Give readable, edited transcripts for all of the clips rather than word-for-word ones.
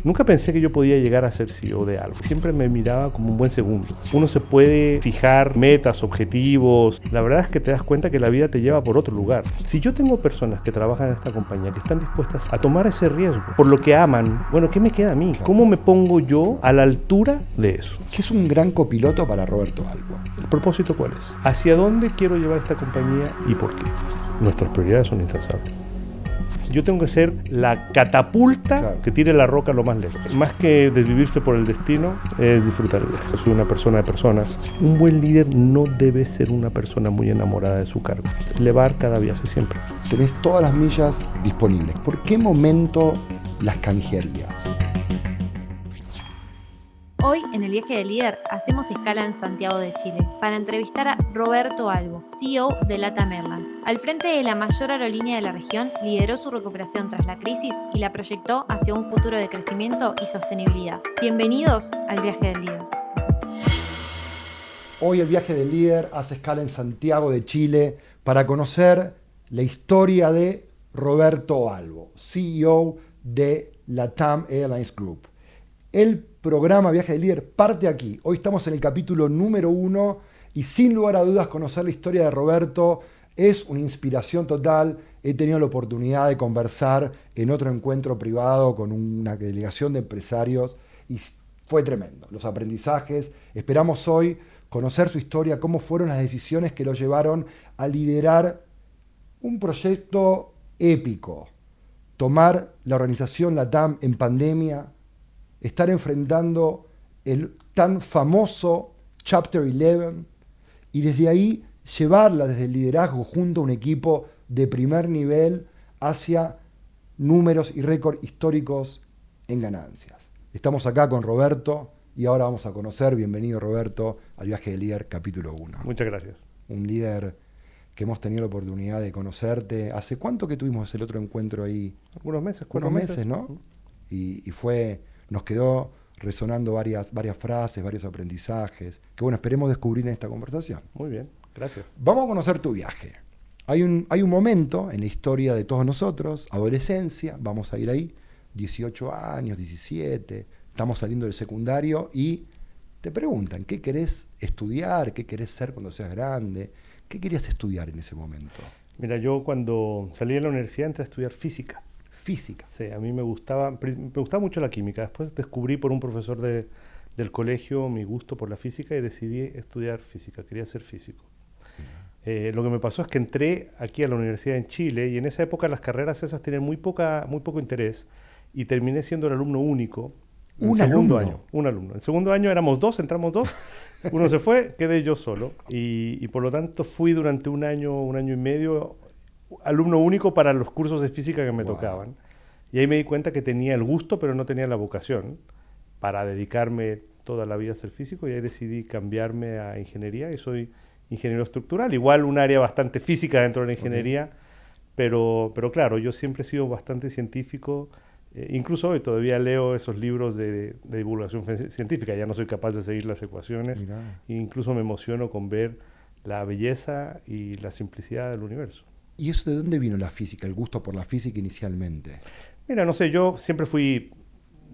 Nunca pensé que yo podía llegar a ser CEO de algo. Siempre me miraba como un buen segundo. Uno se puede fijar metas, objetivos. La verdad es que te das cuenta que la vida te lleva por otro lugar. Si yo tengo personas que trabajan en esta compañía que están dispuestas a tomar ese riesgo por lo que aman, bueno, ¿qué me queda a mí? ¿Cómo me pongo yo a la altura de eso? ¿Qué es un gran copiloto para Roberto Albo? ¿El propósito cuál es? ¿Hacia dónde quiero llevar esta compañía y por qué? Nuestras prioridades son intransferibles. Yo tengo que ser la catapulta que tire la roca lo más lejos. Más que desvivirse por el destino, es disfrutar el viaje. Soy una persona de personas. Un buen líder no debe ser una persona muy enamorada de su cargo. Elevar cada viaje siempre. Tenés todas las millas disponibles. ¿Por qué momento las canjearías? Hoy, en el Viaje del Líder, hacemos escala en Santiago de Chile para entrevistar a Roberto Albo, CEO de LATAM Airlines. Al frente de la mayor aerolínea de la región, lideró su recuperación tras la crisis y la proyectó hacia un futuro de crecimiento y sostenibilidad. Bienvenidos al Viaje del Líder. Hoy el Viaje del Líder hace escala en Santiago de Chile para conocer la historia de Roberto Albo, CEO de LATAM Airlines Group. El programa Viaje del Líder parte aquí. Hoy estamos en el capítulo número 1 y sin lugar a dudas conocer la historia de Roberto es una inspiración total. He tenido la oportunidad de conversar en otro encuentro privado con una delegación de empresarios y fue tremendo. Los aprendizajes. Esperamos hoy conocer su historia, cómo fueron las decisiones que lo llevaron a liderar un proyecto épico. Tomar la organización LATAM en pandemia, estar enfrentando el tan famoso Chapter 11 y desde ahí llevarla desde el liderazgo junto a un equipo de primer nivel hacia números y récords históricos en ganancias. Estamos acá con Roberto y ahora vamos a conocer, bienvenido Roberto, al Viaje del Líder capítulo 1. Muchas gracias. Un líder que hemos tenido la oportunidad de conocerte. ¿Hace cuánto que tuvimos el otro encuentro ahí? Algunos meses, 4 meses, ¿no? Y nos quedó resonando varias frases, varios aprendizajes, que bueno, esperemos descubrir en esta conversación. Muy bien, gracias. Vamos a conocer tu viaje. Hay un momento en la historia de todos nosotros, adolescencia, vamos a ir ahí, 18 años, 17, estamos saliendo del secundario y te preguntan, ¿qué querés estudiar? ¿Qué querés ser cuando seas grande? ¿Qué querías estudiar en ese momento? Mira, yo cuando salí de la universidad entré a estudiar física. Física. Sí, a mí me gustaba mucho la química. Después descubrí por un profesor del colegio mi gusto por la física y decidí estudiar física, quería ser físico. Lo que me pasó es que entré aquí a la universidad en Chile y en esa época las carreras esas tenían muy poco interés y terminé siendo el alumno único. Un alumno. El segundo año entramos dos, uno se fue, quedé yo solo y por lo tanto fui durante un año y medio alumno único para los cursos de física que me tocaban. Y ahí me di cuenta que tenía el gusto, pero no tenía la vocación para dedicarme toda la vida a ser físico. Y ahí decidí cambiarme a ingeniería y soy ingeniero estructural. Igual un área bastante física dentro de la ingeniería, pero claro, yo siempre he sido bastante científico. Incluso hoy todavía leo esos libros de divulgación científica. Ya no soy capaz de seguir las ecuaciones. E incluso me emociono con ver la belleza y la simplicidad del universo. ¿Y eso de dónde vino la física, el gusto por la física inicialmente? Mira, no sé, yo siempre fui,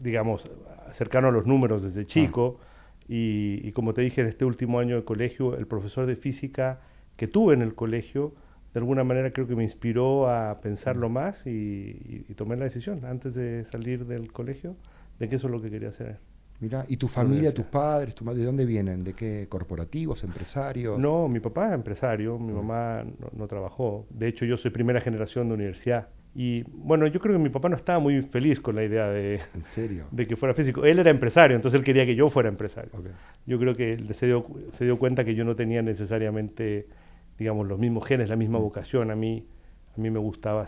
digamos, cercano a los números desde chico y como te dije, en este último año de colegio, el profesor de física que tuve en el colegio, de alguna manera creo que me inspiró a pensarlo más y tomé la decisión antes de salir del colegio de que eso es lo que quería hacer. Mira, ¿y tu familia, tus padres, de dónde vienen? ¿De qué corporativos, empresarios? No, mi papá es empresario, mi mamá no trabajó. De hecho, yo soy primera generación de universidad. Y bueno, yo creo que mi papá no estaba muy feliz con la idea de, ¿En serio? de que fuera físico. Él era empresario, entonces él quería que yo fuera empresario. Okay. Yo creo que él se dio cuenta que yo no tenía necesariamente, digamos, los mismos genes, la misma vocación. A mí me gustaba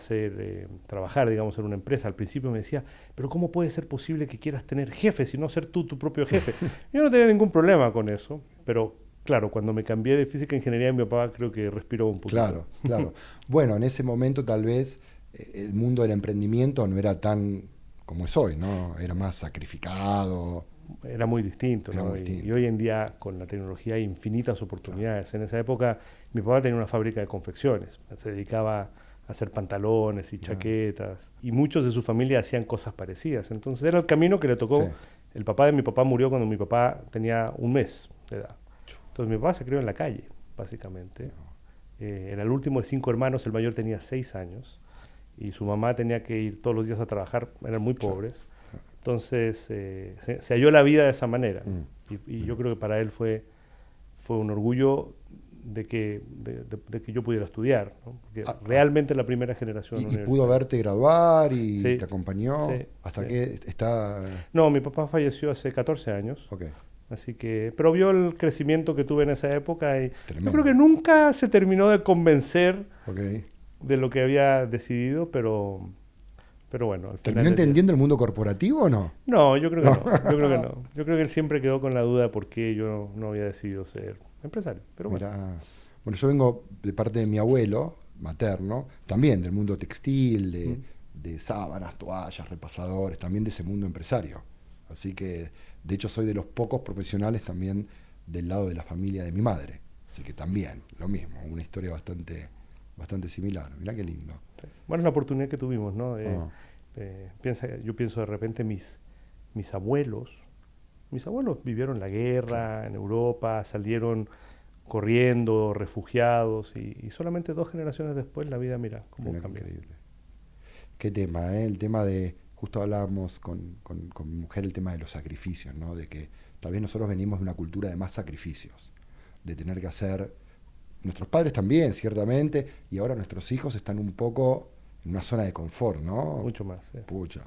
trabajar, digamos, en una empresa. Al principio me decía, pero ¿cómo puede ser posible que quieras tener jefes y no ser tú tu propio jefe? Yo no tenía ningún problema con eso, pero claro, cuando me cambié de física a ingeniería, mi papá creo que respiró un poquito. Claro. Bueno, en ese momento tal vez el mundo del emprendimiento no era tan como es hoy, ¿no? Era más sacrificado. Era muy distinto, ¿no? Y hoy en día, con la tecnología, hay infinitas oportunidades. En esa época, mi papá tenía una fábrica de confecciones. Se dedicaba hacer pantalones y chaquetas. Y muchos de su familia hacían cosas parecidas. Entonces era el camino que le tocó. Sí. El papá de mi papá murió cuando mi papá tenía un mes de edad. Entonces mi papá se crió en la calle, básicamente. Era el último de 5 hermanos, el mayor tenía 6 años. Y su mamá tenía que ir todos los días a trabajar, eran muy pobres. Entonces se halló la vida de esa manera. Y yo creo que para él fue un orgullo de que yo pudiera estudiar, ¿no? Porque realmente la primera generación Y pudo universitaria. verte graduar y Sí, te acompañó sí, hasta sí. que está... No, mi papá falleció hace 14 años. Ok, Así que, pero vio el crecimiento que tuve en esa época y Tremendo. yo creo que nunca se terminó de convencer ok. de lo que había decidido, pero bueno, al final ¿Terminó del día- entendiendo el mundo corporativo o no? No, yo creo que no, yo creo que no. Yo creo que él siempre quedó con la duda de por qué yo no había decidido ser empresario. Pero bueno, Mirá. Bueno, yo vengo de parte de mi abuelo materno, también del mundo textil, de sábanas, toallas, repasadores, también de ese mundo empresario. Así que, de hecho, soy de los pocos profesionales también del lado de la familia de mi madre. Así que también, lo mismo, una historia bastante similar. Mirá qué lindo. sí. Bueno, es la oportunidad que tuvimos, ¿no? Ah. Yo pienso de repente mis abuelos vivieron la guerra en Europa, salieron corriendo, refugiados, y solamente 2 generaciones después la vida, mira, cómo Mirá qué cambió. increíble. Qué tema, ¿eh? El tema de, justo hablábamos con mi mujer, el tema de los sacrificios, ¿no? De que tal vez nosotros venimos de una cultura de más sacrificios, de tener que hacer, nuestros padres también, ciertamente, y ahora nuestros hijos están un poco en una zona de confort, ¿no? Mucho más. Pucha.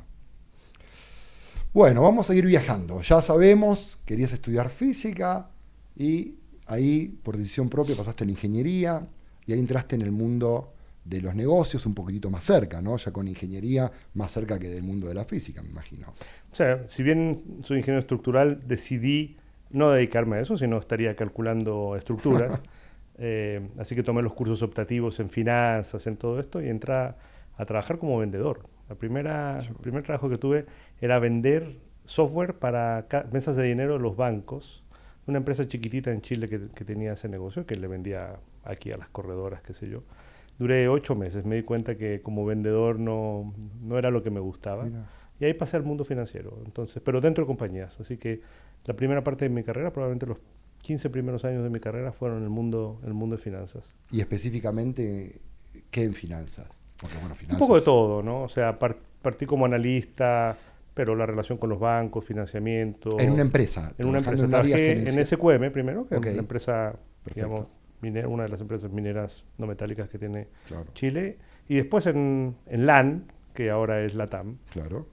Bueno, vamos a seguir viajando. Ya sabemos, querías estudiar física y ahí, por decisión propia, pasaste a la ingeniería y ahí entraste en el mundo de los negocios un poquitito más cerca, ¿no? Ya con ingeniería más cerca que del mundo de la física, me imagino. O sea, si bien soy ingeniero estructural, decidí no dedicarme a eso, sino estaría calculando estructuras. Así que tomé los cursos optativos en finanzas, en todo esto, y entré a trabajar como vendedor. El primer trabajo que tuve era vender software para mesas de dinero de los bancos. Una empresa chiquitita en Chile que tenía ese negocio, que le vendía aquí a las corredoras, qué sé yo. Duré 8 meses, me di cuenta que como vendedor no era lo que me gustaba. Mira. Y ahí pasé al mundo financiero, entonces, pero dentro de compañías. Así que la primera parte de mi carrera, probablemente los 15 primeros años de mi carrera, fueron en el mundo de finanzas. Y específicamente, ¿qué en finanzas? Porque, bueno, Un finanzas... poco de todo, ¿no? O sea, partí como analista, pero la relación con los bancos, financiamiento. En una empresa. En una empresa. trabajando en un área Trabajé en gerencial. SQM primero, que Ok. es la empresa, Perfecto. digamos, una de las empresas mineras no metálicas que tiene Claro, Chile. Y después en LAN, que ahora es LATAM, claro.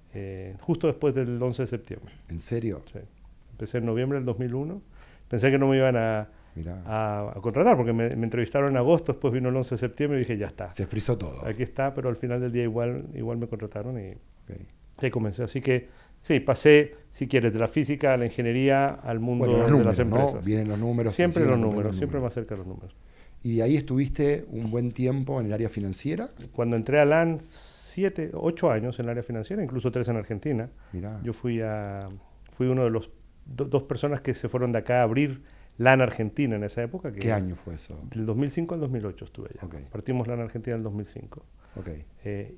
justo después del 11 de septiembre. ¿En serio? Sí. Empecé en noviembre del 2001. Pensé que no me iban Mirá. a contratar, porque me entrevistaron en agosto, después vino el 11 de septiembre y dije, ya está. Se frizó todo. Aquí está, pero al final del día igual me contrataron y Ok. ahí comencé. Así que sí, pasé, si quieres, de la física a la ingeniería al mundo Bueno, los de números, las empresas. ¿no? Vienen los números. Siempre siguen los acompañando números, los siempre números. más cerca de los números. Y de ahí estuviste un buen tiempo en el área financiera. Cuando entré a LAN, 8 años en el área financiera, incluso 3 en Argentina. Mirá. Yo fui uno de los 2 personas que se fueron de acá a abrir LAN Argentina en esa época. ¿Qué año fue eso? Del 2005 al 2008 estuve allá. Ok. Partimos LAN Argentina en el 2005. Ok.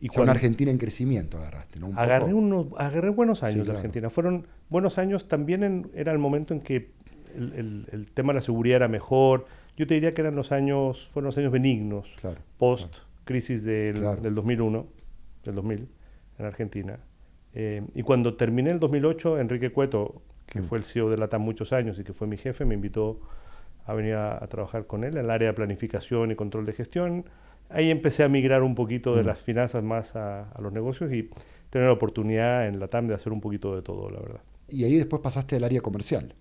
Y O sea, una Argentina en crecimiento agarraste, ¿no? Un poco. agarré buenos años Sí, de claro. Argentina. Fueron buenos años, también era el momento en que el tema de la seguridad era mejor. Yo te diría que fueron los años benignos, Claro. post crisis Claro. del 2001, del 2000, en Argentina. Y cuando terminé el 2008, Enrique Cueto, que fue el CEO de LATAM muchos años y que fue mi jefe, me invitó a venir a trabajar con él en el área de planificación y control de gestión. Ahí empecé a migrar un poquito de las finanzas más a los negocios y tener la oportunidad en LATAM de hacer un poquito de todo, la verdad. Y ahí después pasaste al área comercial.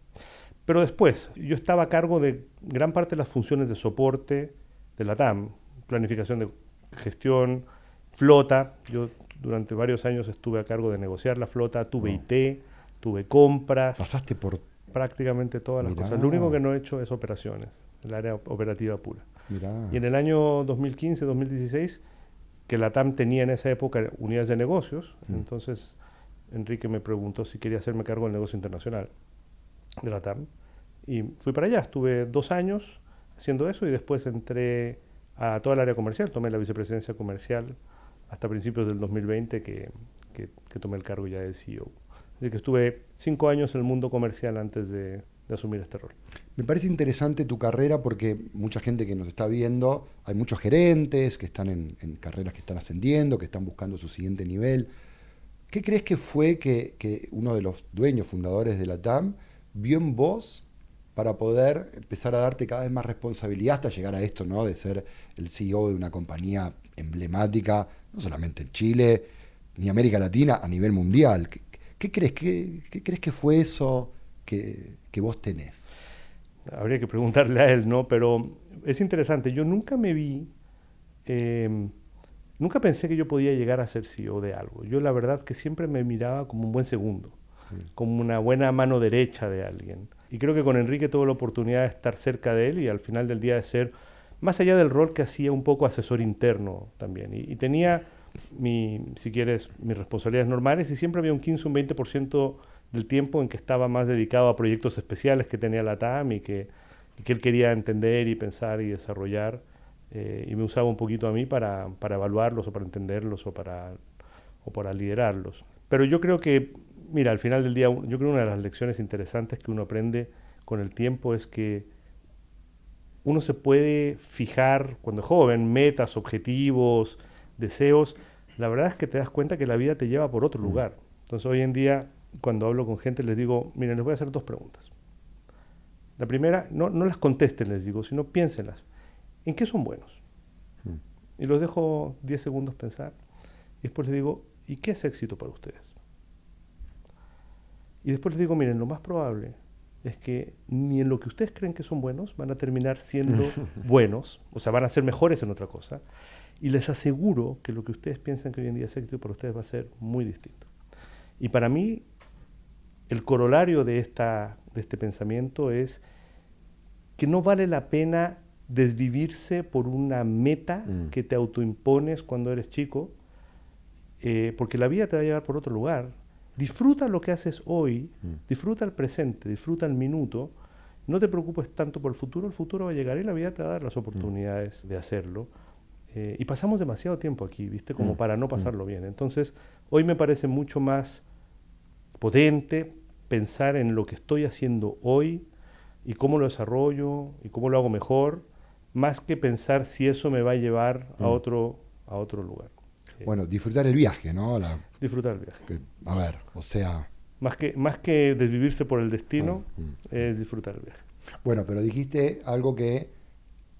Pero después, yo estaba a cargo de gran parte de las funciones de soporte de LATAM, planificación de gestión, flota. Yo durante varios años estuve a cargo de negociar la flota, tuve IT, tuve compras, Pasaste por... prácticamente todas las Mirá. cosas. Lo único que no he hecho es operaciones, el área operativa pura. Mirá. Y en el año 2015, 2016, que LATAM tenía en esa época unidades de negocios, entonces Enrique me preguntó si quería hacerme cargo del negocio internacional de LATAM. Y fui para allá, estuve 2 años haciendo eso y después entré a toda el área comercial. Tomé la vicepresidencia comercial hasta principios del 2020 que tomé el cargo ya de CEO. Así que estuve 5 años en el mundo comercial antes de asumir este rol. Me parece interesante tu carrera porque mucha gente que nos está viendo, hay muchos gerentes que están en carreras que están ascendiendo, que están buscando su siguiente nivel. ¿Qué crees que fue que uno de los dueños, fundadores de la TAM, vio en vos para poder empezar a darte cada vez más responsabilidad hasta llegar a esto, ¿no? De ser el CEO de una compañía emblemática, no solamente en Chile, ni América Latina, a nivel mundial? ¿Qué crees que fue eso que vos tenés? Habría que preguntarle a él, ¿no? Pero es interesante. Yo nunca me vi, nunca pensé que yo podía llegar a ser CEO de algo. Yo la verdad que siempre me miraba como un buen segundo, como una buena mano derecha de alguien. Y creo que con Enrique tuve la oportunidad de estar cerca de él y al final del día de ser, más allá del rol que hacía, un poco asesor interno también. Y tenía, si quieres, mis responsabilidades normales y siempre había un 15, un 20% del tiempo en que estaba más dedicado a proyectos especiales que tenía la TAM y que él quería entender y pensar y desarrollar. Y me usaba un poquito a mí para evaluarlos o para entenderlos o para liderarlos. Pero yo creo que, mira, al final del día, yo creo que una de las lecciones interesantes que uno aprende con el tiempo es que uno se puede fijar, cuando es joven, metas, objetivos, deseos. La verdad es que te das cuenta que la vida te lleva por otro lugar. Entonces, hoy en día, cuando hablo con gente, les digo, miren, les voy a hacer 2 preguntas. La primera, no las contesten, les digo, sino piénsenlas. ¿En qué son buenos? Y los dejo 10 segundos pensar. Y después les digo, ¿y qué es éxito para ustedes? Y después les digo, miren, lo más probable es que ni en lo que ustedes creen que son buenos van a terminar siendo buenos, o sea, van a ser mejores en otra cosa. Y les aseguro que lo que ustedes piensan que hoy en día es éxito para ustedes va a ser muy distinto. Y para mí, el corolario de este pensamiento es que no vale la pena desvivirse por una meta que te autoimpones cuando eres chico, porque la vida te va a llevar por otro lugar. Disfruta lo que haces hoy, disfruta el presente, disfruta el minuto, no te preocupes tanto por el futuro va a llegar y la vida te va a dar las oportunidades de hacerlo. Y pasamos demasiado tiempo aquí, ¿viste? Como para no pasarlo bien. Entonces, hoy me parece mucho más potente pensar en lo que estoy haciendo hoy y cómo lo desarrollo y cómo lo hago mejor, más que pensar si eso me va a llevar a otro lugar. Bueno, disfrutar el viaje, ¿no? Disfrutar el viaje. A ver, o sea... Más que desvivirse por el destino, es disfrutar el viaje. Bueno, pero dijiste algo que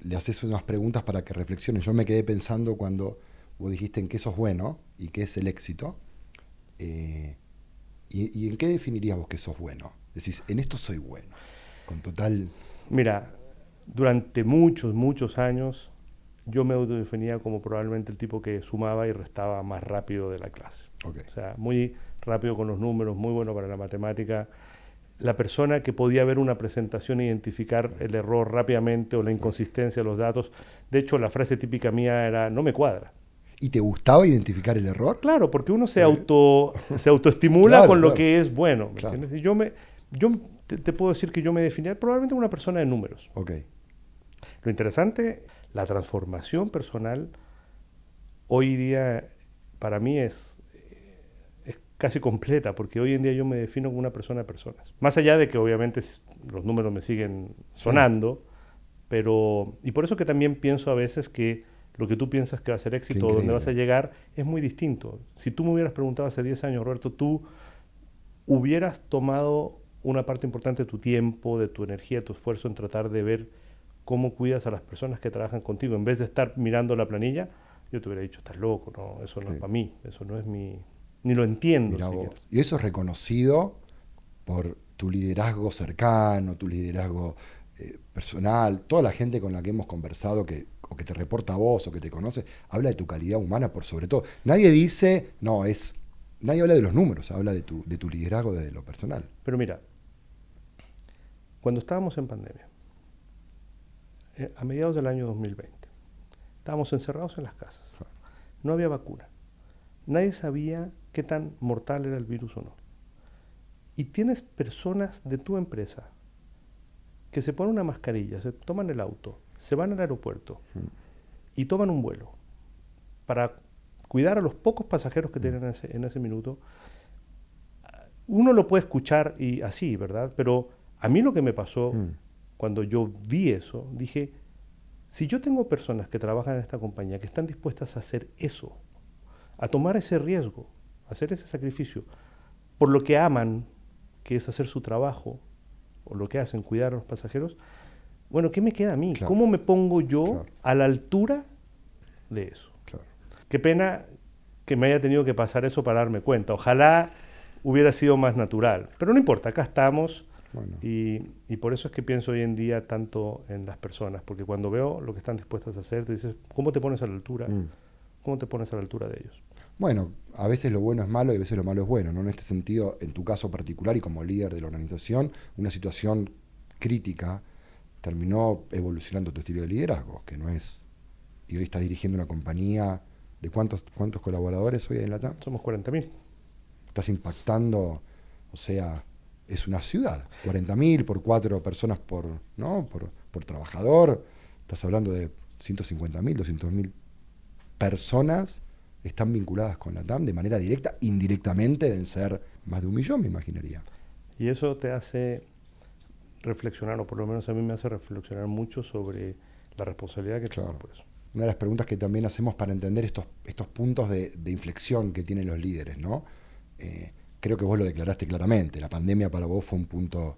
le haces unas preguntas para que reflexione. Yo me quedé pensando cuando vos dijiste en qué sos bueno y qué es el éxito. ¿Y en qué definirías vos que sos bueno? Decís, en esto soy bueno, con total... Mira, durante muchos años yo me autodefinía como probablemente el tipo que sumaba y restaba más rápido de la clase. Okay. O sea, muy rápido con los números, muy bueno para la matemática. La persona que podía ver una presentación e identificar el error rápidamente o la inconsistencia de los datos. De hecho, la frase típica mía era, no me cuadra. ¿Y te gustaba identificar el error? Claro, porque uno se autoestimula claro, con lo claro. que es bueno. ¿Me Claro. entiendes? Y yo te puedo decir que yo me definía probablemente una persona de números. Okay. Lo interesante, la transformación personal, hoy día para mí es casi completa, porque hoy en día yo me defino como una persona de personas. Más allá de que obviamente los números me siguen sonando, pero... Y por eso que también pienso a veces que lo que tú piensas que va a ser éxito o donde vas a llegar es muy distinto. Si tú me hubieras preguntado hace 10 años, Roberto, tú hubieras tomado una parte importante de tu tiempo, de tu energía, de tu esfuerzo en tratar de ver cómo cuidas a las personas que trabajan contigo, en vez de estar mirando la planilla, yo te hubiera dicho, estás loco, no, eso no es para mí, eso no es mi... Ni lo entiendo. Mirá vos. Y eso es reconocido por tu liderazgo cercano, tu liderazgo personal, toda la gente con la que hemos conversado, o que te reporta a vos, o que te conoce, habla de tu calidad humana por sobre todo. Nadie dice, nadie habla de los números, habla de tu liderazgo de lo personal. Pero mira, cuando estábamos en pandemia, a mediados del año 2020, estábamos encerrados en las casas, no había vacuna, nadie sabía qué tan mortal era el virus o no. Y tienes personas de tu empresa que se ponen una mascarilla, se toman el auto, se van al aeropuerto y toman un vuelo para cuidar a los pocos pasajeros que tienen en ese minuto. Uno lo puede escuchar y así, ¿verdad? Pero a mí lo que me pasó cuando yo vi eso, dije, si yo tengo personas que trabajan en esta compañía que están dispuestas a hacer eso, a tomar ese riesgo, a hacer ese sacrificio, por lo que aman, que es hacer su trabajo, o lo que hacen, cuidar a los pasajeros, bueno, ¿qué me queda a mí? Claro. ¿Cómo me pongo yo Claro. a la altura de eso? Claro. Qué pena que me haya tenido que pasar eso para darme cuenta. Ojalá hubiera sido más natural. Pero no importa, acá estamos. Bueno. Y por eso es que pienso hoy en día tanto en las personas. Porque cuando veo lo que están dispuestas a hacer, tú dices, ¿cómo te pones a la altura? ¿Cómo te pones a la altura de ellos? Bueno, a veces lo bueno es malo y a veces lo malo es bueno, ¿no? En este sentido, en tu caso particular y como líder de la organización, una situación crítica terminó evolucionando tu estilo de liderazgo, que no es... Y hoy estás dirigiendo una compañía de ¿cuántos colaboradores hoy hay en la TAM? Somos 40.000. Estás impactando, o sea, es una ciudad, 40.000 por 4 personas por trabajador, estás hablando de 150.000, 200.000 personas están vinculadas con la TAM de manera directa, indirectamente deben ser más de 1 millón, me imaginaría. Y eso te hace reflexionar, o por lo menos a mí me hace reflexionar mucho sobre la responsabilidad que tengo por eso. Una de las preguntas que también hacemos para entender estos puntos de inflexión que tienen los líderes, ¿no? Creo que vos lo declaraste claramente, la pandemia para vos fue un punto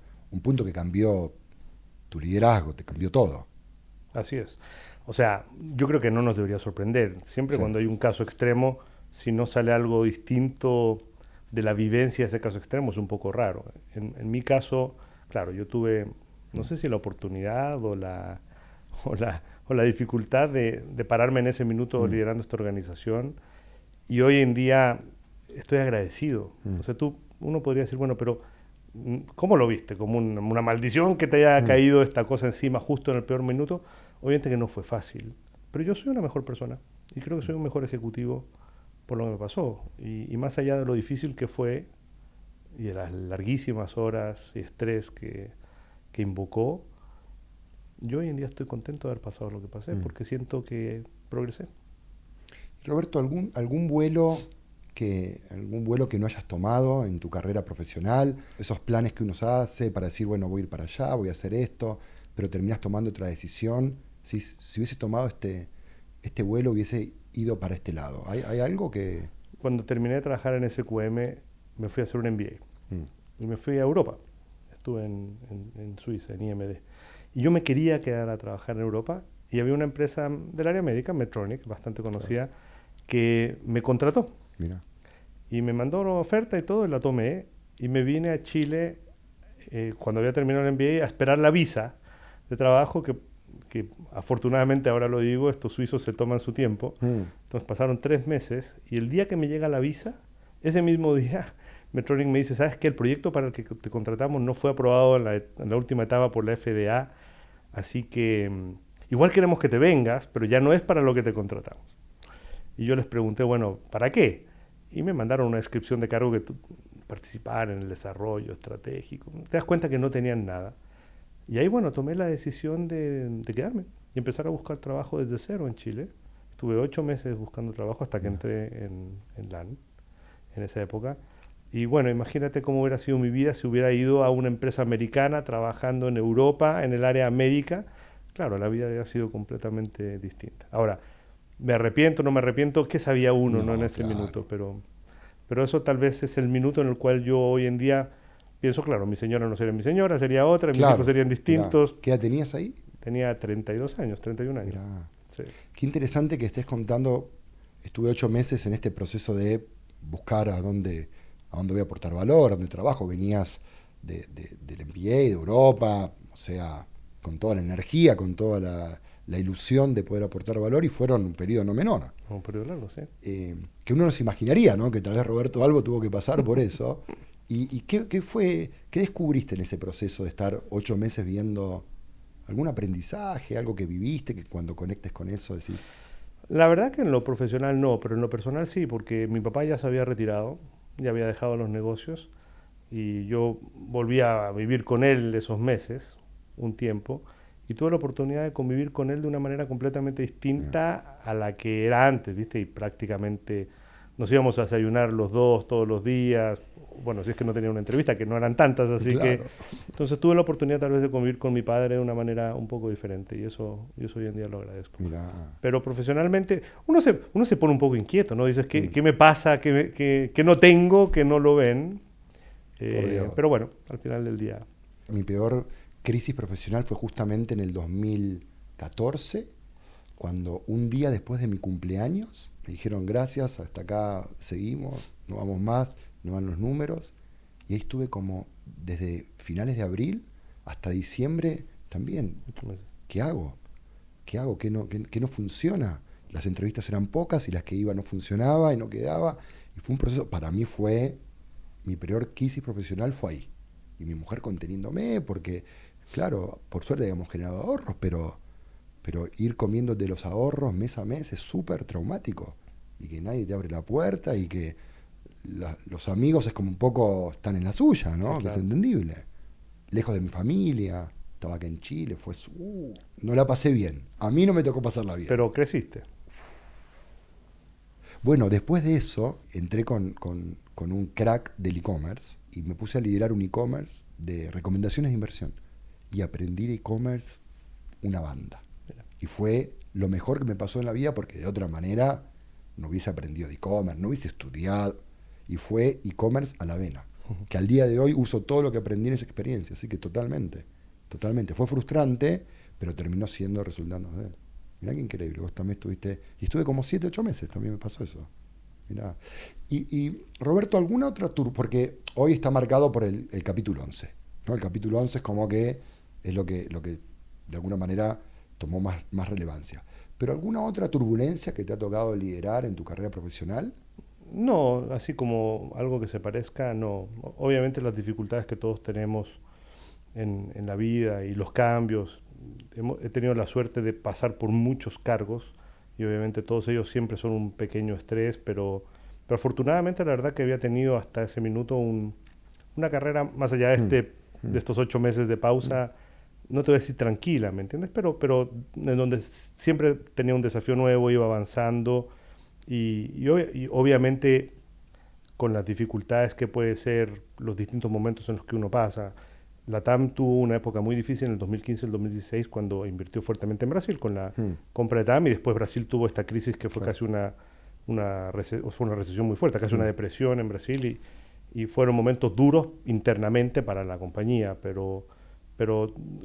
que cambió tu liderazgo, te cambió todo. Así es. O sea, yo creo que no nos debería sorprender. Siempre cuando hay un caso extremo, si no sale algo distinto de la vivencia de ese caso extremo, es un poco raro. En mi caso, claro, yo tuve, no sé si la oportunidad o la dificultad de pararme en ese minuto liderando esta organización. Y hoy en día estoy agradecido. O sea, uno podría decir, bueno, pero ¿cómo lo viste? ¿Como una maldición que te haya caído esta cosa encima justo en el peor minuto? Obviamente que no fue fácil. Pero yo soy una mejor persona y creo que soy un mejor ejecutivo por lo que me pasó. Y más allá de lo difícil que fue y de las larguísimas horas y estrés que invocó, yo hoy en día estoy contento de haber pasado lo que pasé porque siento que progresé. Roberto, ¿algún vuelo que no hayas tomado en tu carrera profesional? Esos planes que uno hace para decir, bueno, voy a ir para allá, voy a hacer esto, pero terminas tomando otra decisión. Si hubiese tomado este vuelo, hubiese ido para este lado. ¿Hay algo que...? Cuando terminé de trabajar en SQM, me fui a hacer un MBA. Y me fui a Europa. Estuve en Suiza, en IMD. Y yo me quería quedar a trabajar en Europa. Y había una empresa del área médica, Medtronic, bastante conocida, que me contrató. Mira. Y me mandó una oferta y todo, y la tomé. Y me vine a Chile, cuando había terminado el MBA, a esperar la visa de trabajo, que afortunadamente, ahora lo digo, estos suizos se toman su tiempo. Entonces pasaron 3 meses, y el día que me llega la visa, ese mismo día, Medtronic me dice, ¿sabes qué? El proyecto para el que te contratamos no fue aprobado en la última etapa por la FDA, así que igual queremos que te vengas, pero ya no es para lo que te contratamos. Y yo les pregunté, bueno, ¿para qué? Y me mandaron una descripción de cargo que participar en el desarrollo estratégico. Te das cuenta que no tenían nada. Y ahí, bueno, tomé la decisión de quedarme y empezar a buscar trabajo desde cero en Chile. Estuve 8 meses buscando trabajo hasta que entré en LAN en esa época. Y bueno, imagínate cómo hubiera sido mi vida si hubiera ido a una empresa americana trabajando en Europa, en el área médica. Claro, la vida habría sido completamente distinta. Ahora, ¿me arrepiento, no me arrepiento? ¿Qué sabía uno en ese minuto? Pero eso tal vez es el minuto en el cual yo hoy en día pienso, claro, mi señora no sería mi señora, sería otra, mis hijos serían distintos. ¿Qué edad tenías ahí? Tenía 32 años, 31 años. Sí. Qué interesante que estés contando, estuve 8 meses en este proceso de buscar a dónde voy a aportar valor, a dónde trabajo. Venías del MBA, de Europa, o sea, con toda la energía, con toda la ilusión de poder aportar valor, y fueron un periodo no menor. Un periodo largo, sí. Que uno no se imaginaría, ¿no? Que tal vez Roberto Albo tuvo que pasar por eso. ¿Y qué descubriste en ese proceso de estar 8 meses viendo algún aprendizaje, algo que viviste, que cuando conectes con eso decís? La verdad que en lo profesional no, pero en lo personal sí, porque mi papá ya se había retirado, ya había dejado los negocios, y yo volví a vivir con él esos meses, un tiempo, y tuve la oportunidad de convivir con él de una manera completamente distinta a la que era antes, ¿viste? Y prácticamente nos íbamos a desayunar los dos todos los días. Bueno, si es que no tenía una entrevista, que no eran tantas, así que... Claro. Entonces tuve la oportunidad tal vez de convivir con mi padre de una manera un poco diferente, y eso hoy en día lo agradezco. Mirá. Pero profesionalmente, uno se pone un poco inquieto, ¿no? Dices, ¿qué me pasa? ¿Qué no tengo? ¿Que no lo ven? Por Dios. Pero bueno, al final del día... Mi peor crisis profesional fue justamente en el 2014, cuando un día después de mi cumpleaños me dijeron gracias, hasta acá seguimos, no vamos más, no van los números. Y ahí estuve como desde finales de abril hasta diciembre también. 8 meses. ¿Qué hago? ¿Qué hago? ¿Qué no funciona? Las entrevistas eran pocas y las que iba no funcionaba y no quedaba. Y fue un proceso, para mí fue, mi peor crisis profesional fue ahí. Y mi mujer conteniéndome, porque, claro, por suerte habíamos generado ahorros, pero ir comiendo de los ahorros mes a mes es súper traumático. Y que nadie te abre la puerta y que los amigos es como un poco están en la suya, ¿no? Sí, Que es claro. entendible. Lejos de mi familia, estaba acá en Chile, no la pasé bien. A mí no me tocó pasarla bien. Pero creciste. Bueno, después de eso, entré con un crack del e-commerce y me puse a liderar un e-commerce de recomendaciones de inversión. Y aprendí de e-commerce una banda. Mira. Y fue lo mejor que me pasó en la vida, porque de otra manera no hubiese aprendido de e-commerce, no hubiese estudiado. Y fue e-commerce a la vena. Que al día de hoy uso todo lo que aprendí en esa experiencia. Así que totalmente. Fue frustrante, pero terminó siendo resultando de él. Mirá qué increíble, vos también estuviste... Y estuve como 7, 8 meses, también me pasó eso. Mirá. Y Roberto, ¿alguna otra tour? Porque hoy está marcado por el capítulo 11, ¿no? El capítulo 11 es como que es lo que de alguna manera tomó más relevancia. ¿Pero alguna otra turbulencia que te ha tocado liderar en tu carrera profesional? No, así como algo que se parezca, no. Obviamente las dificultades que todos tenemos en la vida y los cambios. He tenido la suerte de pasar por muchos cargos y obviamente todos ellos siempre son un pequeño estrés, pero afortunadamente la verdad que había tenido hasta ese minuto una carrera más allá de estos 8 meses de pausa, no te voy a decir tranquila, ¿me entiendes? Pero en donde siempre tenía un desafío nuevo, iba avanzando y obviamente con las dificultades que puede ser los distintos momentos en los que uno pasa. La TAM tuvo una época muy difícil en el 2015 y el 2016 cuando invirtió fuertemente en Brasil con la compra de TAM y después Brasil tuvo esta crisis que fue casi una recesión muy fuerte, casi una depresión en Brasil y fueron momentos duros internamente para la compañía, pero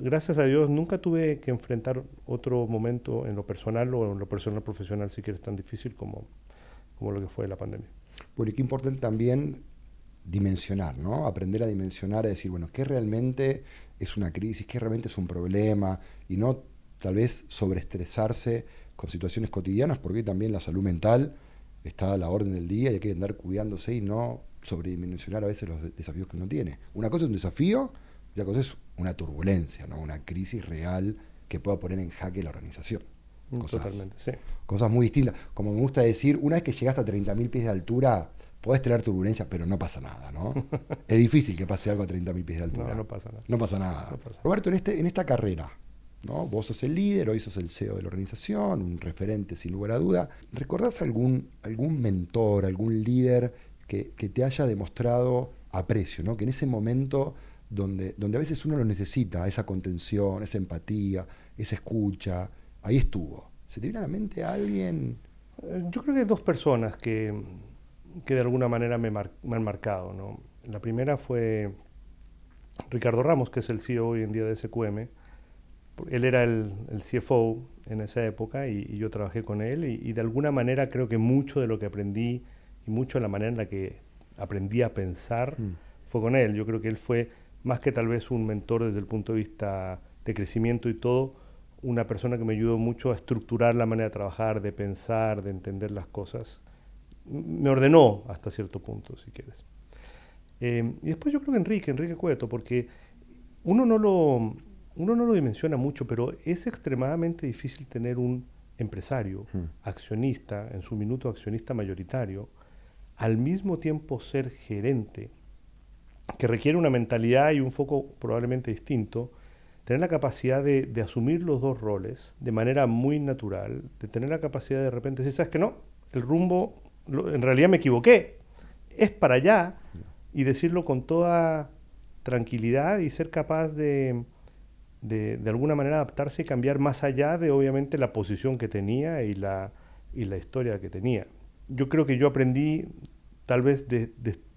gracias a Dios nunca tuve que enfrentar otro momento en lo personal o en lo personal profesional, si quieres, tan difícil como lo que fue la pandemia. Bueno, y qué importante también dimensionar, ¿no? Aprender a dimensionar, a decir, bueno, ¿qué realmente es una crisis? ¿Qué realmente es un problema? Y no tal vez sobreestresarse con situaciones cotidianas, porque también la salud mental está a la orden del día y hay que andar cuidándose y no sobredimensionar a veces los desafíos que uno tiene. Una cosa es un desafío y otra cosa es una turbulencia, ¿no? Una crisis real que pueda poner en jaque la organización. Totalmente, sí. Cosas muy distintas. Como me gusta decir, una vez que llegas a 30.000 pies de altura, podés tener turbulencia, pero no pasa nada, ¿no? Es difícil que pase algo a 30.000 pies de altura. No pasa nada. No pasa nada. No pasa nada. Roberto, en esta carrera, ¿no? Vos sos el líder, hoy sos el CEO de la organización, un referente sin lugar a duda. ¿Recordás algún mentor, algún líder que te haya demostrado aprecio, ¿no? Que en ese momento donde a veces uno lo necesita, esa contención, esa empatía, esa escucha, ahí estuvo. ¿Se te viene a la mente alguien? Yo creo que hay dos personas que de alguna manera me han marcado, ¿no? La primera fue Ricardo Ramos, que es el CEO hoy en día de SQM. Él era el CFO en esa época y yo trabajé con él y de alguna manera creo que mucho de lo que aprendí y mucho de la manera en la que aprendí a pensar fue con él. Yo creo que él fue más que tal vez un mentor desde el punto de vista de crecimiento y todo, una persona que me ayudó mucho a estructurar la manera de trabajar, de pensar, de entender las cosas. Me ordenó hasta cierto punto, si quieres. Y después yo creo que Enrique Cueto, porque uno no lo dimensiona mucho, pero es extremadamente difícil tener un empresario, accionista, en su minuto accionista mayoritario, al mismo tiempo ser gerente, que requiere una mentalidad y un foco probablemente distinto, tener la capacidad de asumir los dos roles de manera muy natural, de tener la capacidad de repente decir, ¿sabes qué? No, el rumbo, en realidad me equivoqué, es para allá, y decirlo con toda tranquilidad y ser capaz de alguna manera adaptarse y cambiar más allá de obviamente la posición que tenía y la historia que tenía. Yo creo que yo aprendí tal vez de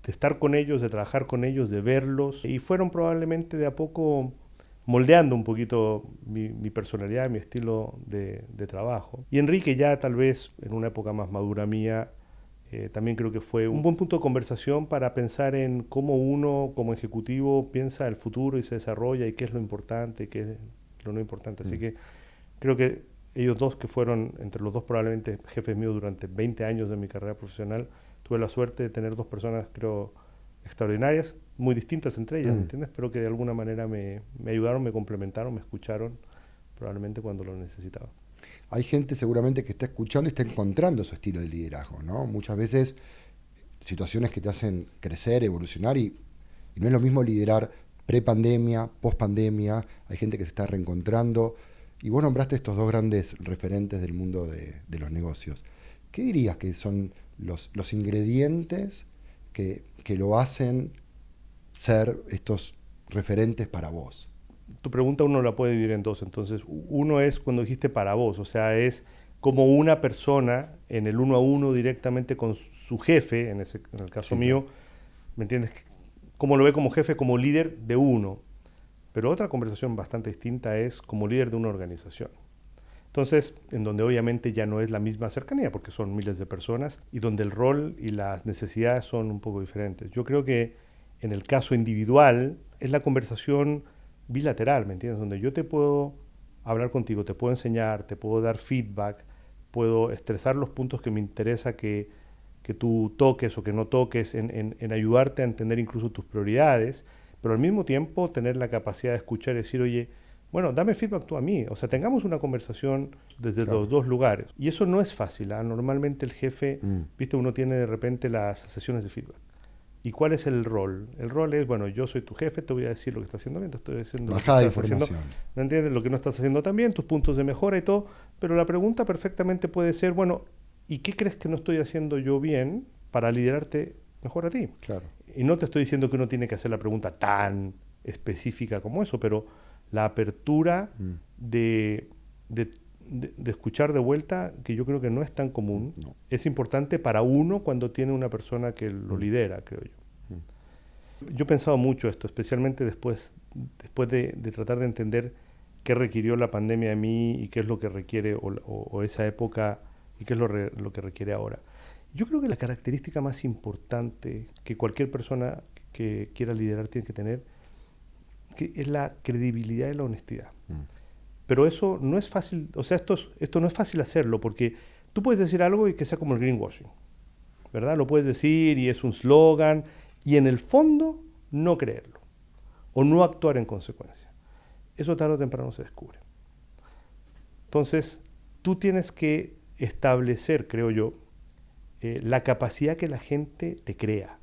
estar con ellos, de trabajar con ellos, de verlos, y fueron probablemente de a poco moldeando un poquito mi personalidad, mi estilo de trabajo. Y Enrique ya tal vez en una época más madura mía, también creo que fue un buen punto de conversación para pensar en cómo uno como ejecutivo piensa el futuro y se desarrolla y qué es lo importante y qué es lo no importante. Así que creo que ellos dos, que fueron entre los dos probablemente jefes míos durante 20 años de mi carrera profesional, tuve la suerte de tener dos personas, creo, extraordinarias, muy distintas entre ellas, ¿me entiendes? Pero que de alguna manera me ayudaron, me complementaron, me escucharon probablemente cuando lo necesitaba. Hay gente seguramente que está escuchando y está encontrando su estilo de liderazgo, ¿no? Muchas veces situaciones que te hacen crecer, evolucionar, y no es lo mismo liderar pre-pandemia, post-pandemia. Hay gente que se está reencontrando. Y vos nombraste estos dos grandes referentes del mundo de los negocios. ¿Qué dirías que son los ingredientes que lo hacen ser estos referentes para vos? Tu pregunta uno la puede dividir en dos. Entonces, uno es cuando dijiste para vos, o sea, es como una persona en el uno a uno directamente con su jefe, en el caso mío, ¿me entiendes? Cómo lo ve como jefe, como líder de uno. Pero otra conversación bastante distinta es como líder de una organización. Entonces, en donde obviamente ya no es la misma cercanía, porque son miles de personas, y donde el rol y las necesidades son un poco diferentes. Yo creo que en el caso individual es la conversación bilateral, ¿me entiendes? Donde yo te puedo hablar contigo, te puedo enseñar, te puedo dar feedback, puedo estresar los puntos que me interesa que tú toques o que no toques, en ayudarte a entender incluso tus prioridades, pero al mismo tiempo tener la capacidad de escuchar y decir, oye, bueno, dame feedback tú a mí, o sea, tengamos una conversación desde los dos lugares. Y eso no es fácil, ¿eh? Normalmente el jefe, viste, uno tiene de repente las sesiones de feedback. ¿Y cuál es el rol? El rol es, bueno, yo soy tu jefe, te voy a decir lo que estás haciendo bien, te estoy diciendo bajada lo que estás información. haciendo, ¿me entiendes? Lo que no estás haciendo tan bien, tus puntos de mejora y todo, pero la pregunta perfectamente puede ser, bueno, ¿y qué crees que no estoy haciendo yo bien para liderarte mejor a ti? Claro. Y no te estoy diciendo que uno tiene que hacer la pregunta tan específica como eso, pero la apertura de escuchar de vuelta, que yo creo que no es tan común, es importante para uno cuando tiene una persona que lo lidera, creo yo. Yo he pensado mucho esto, especialmente después de tratar de entender qué requirió la pandemia de mí y qué es lo que requiere o esa época y qué es lo que requiere ahora. Yo creo que la característica más importante que cualquier persona que quiera liderar tiene que tener es la credibilidad y la honestidad. Pero eso no es fácil, o sea, esto no es fácil hacerlo, porque tú puedes decir algo y que sea como el greenwashing, ¿verdad? Lo puedes decir y es un slogan, y en el fondo no creerlo, o no actuar en consecuencia. Eso tarde o temprano se descubre. Entonces, tú tienes que establecer, creo yo, la capacidad que la gente te crea,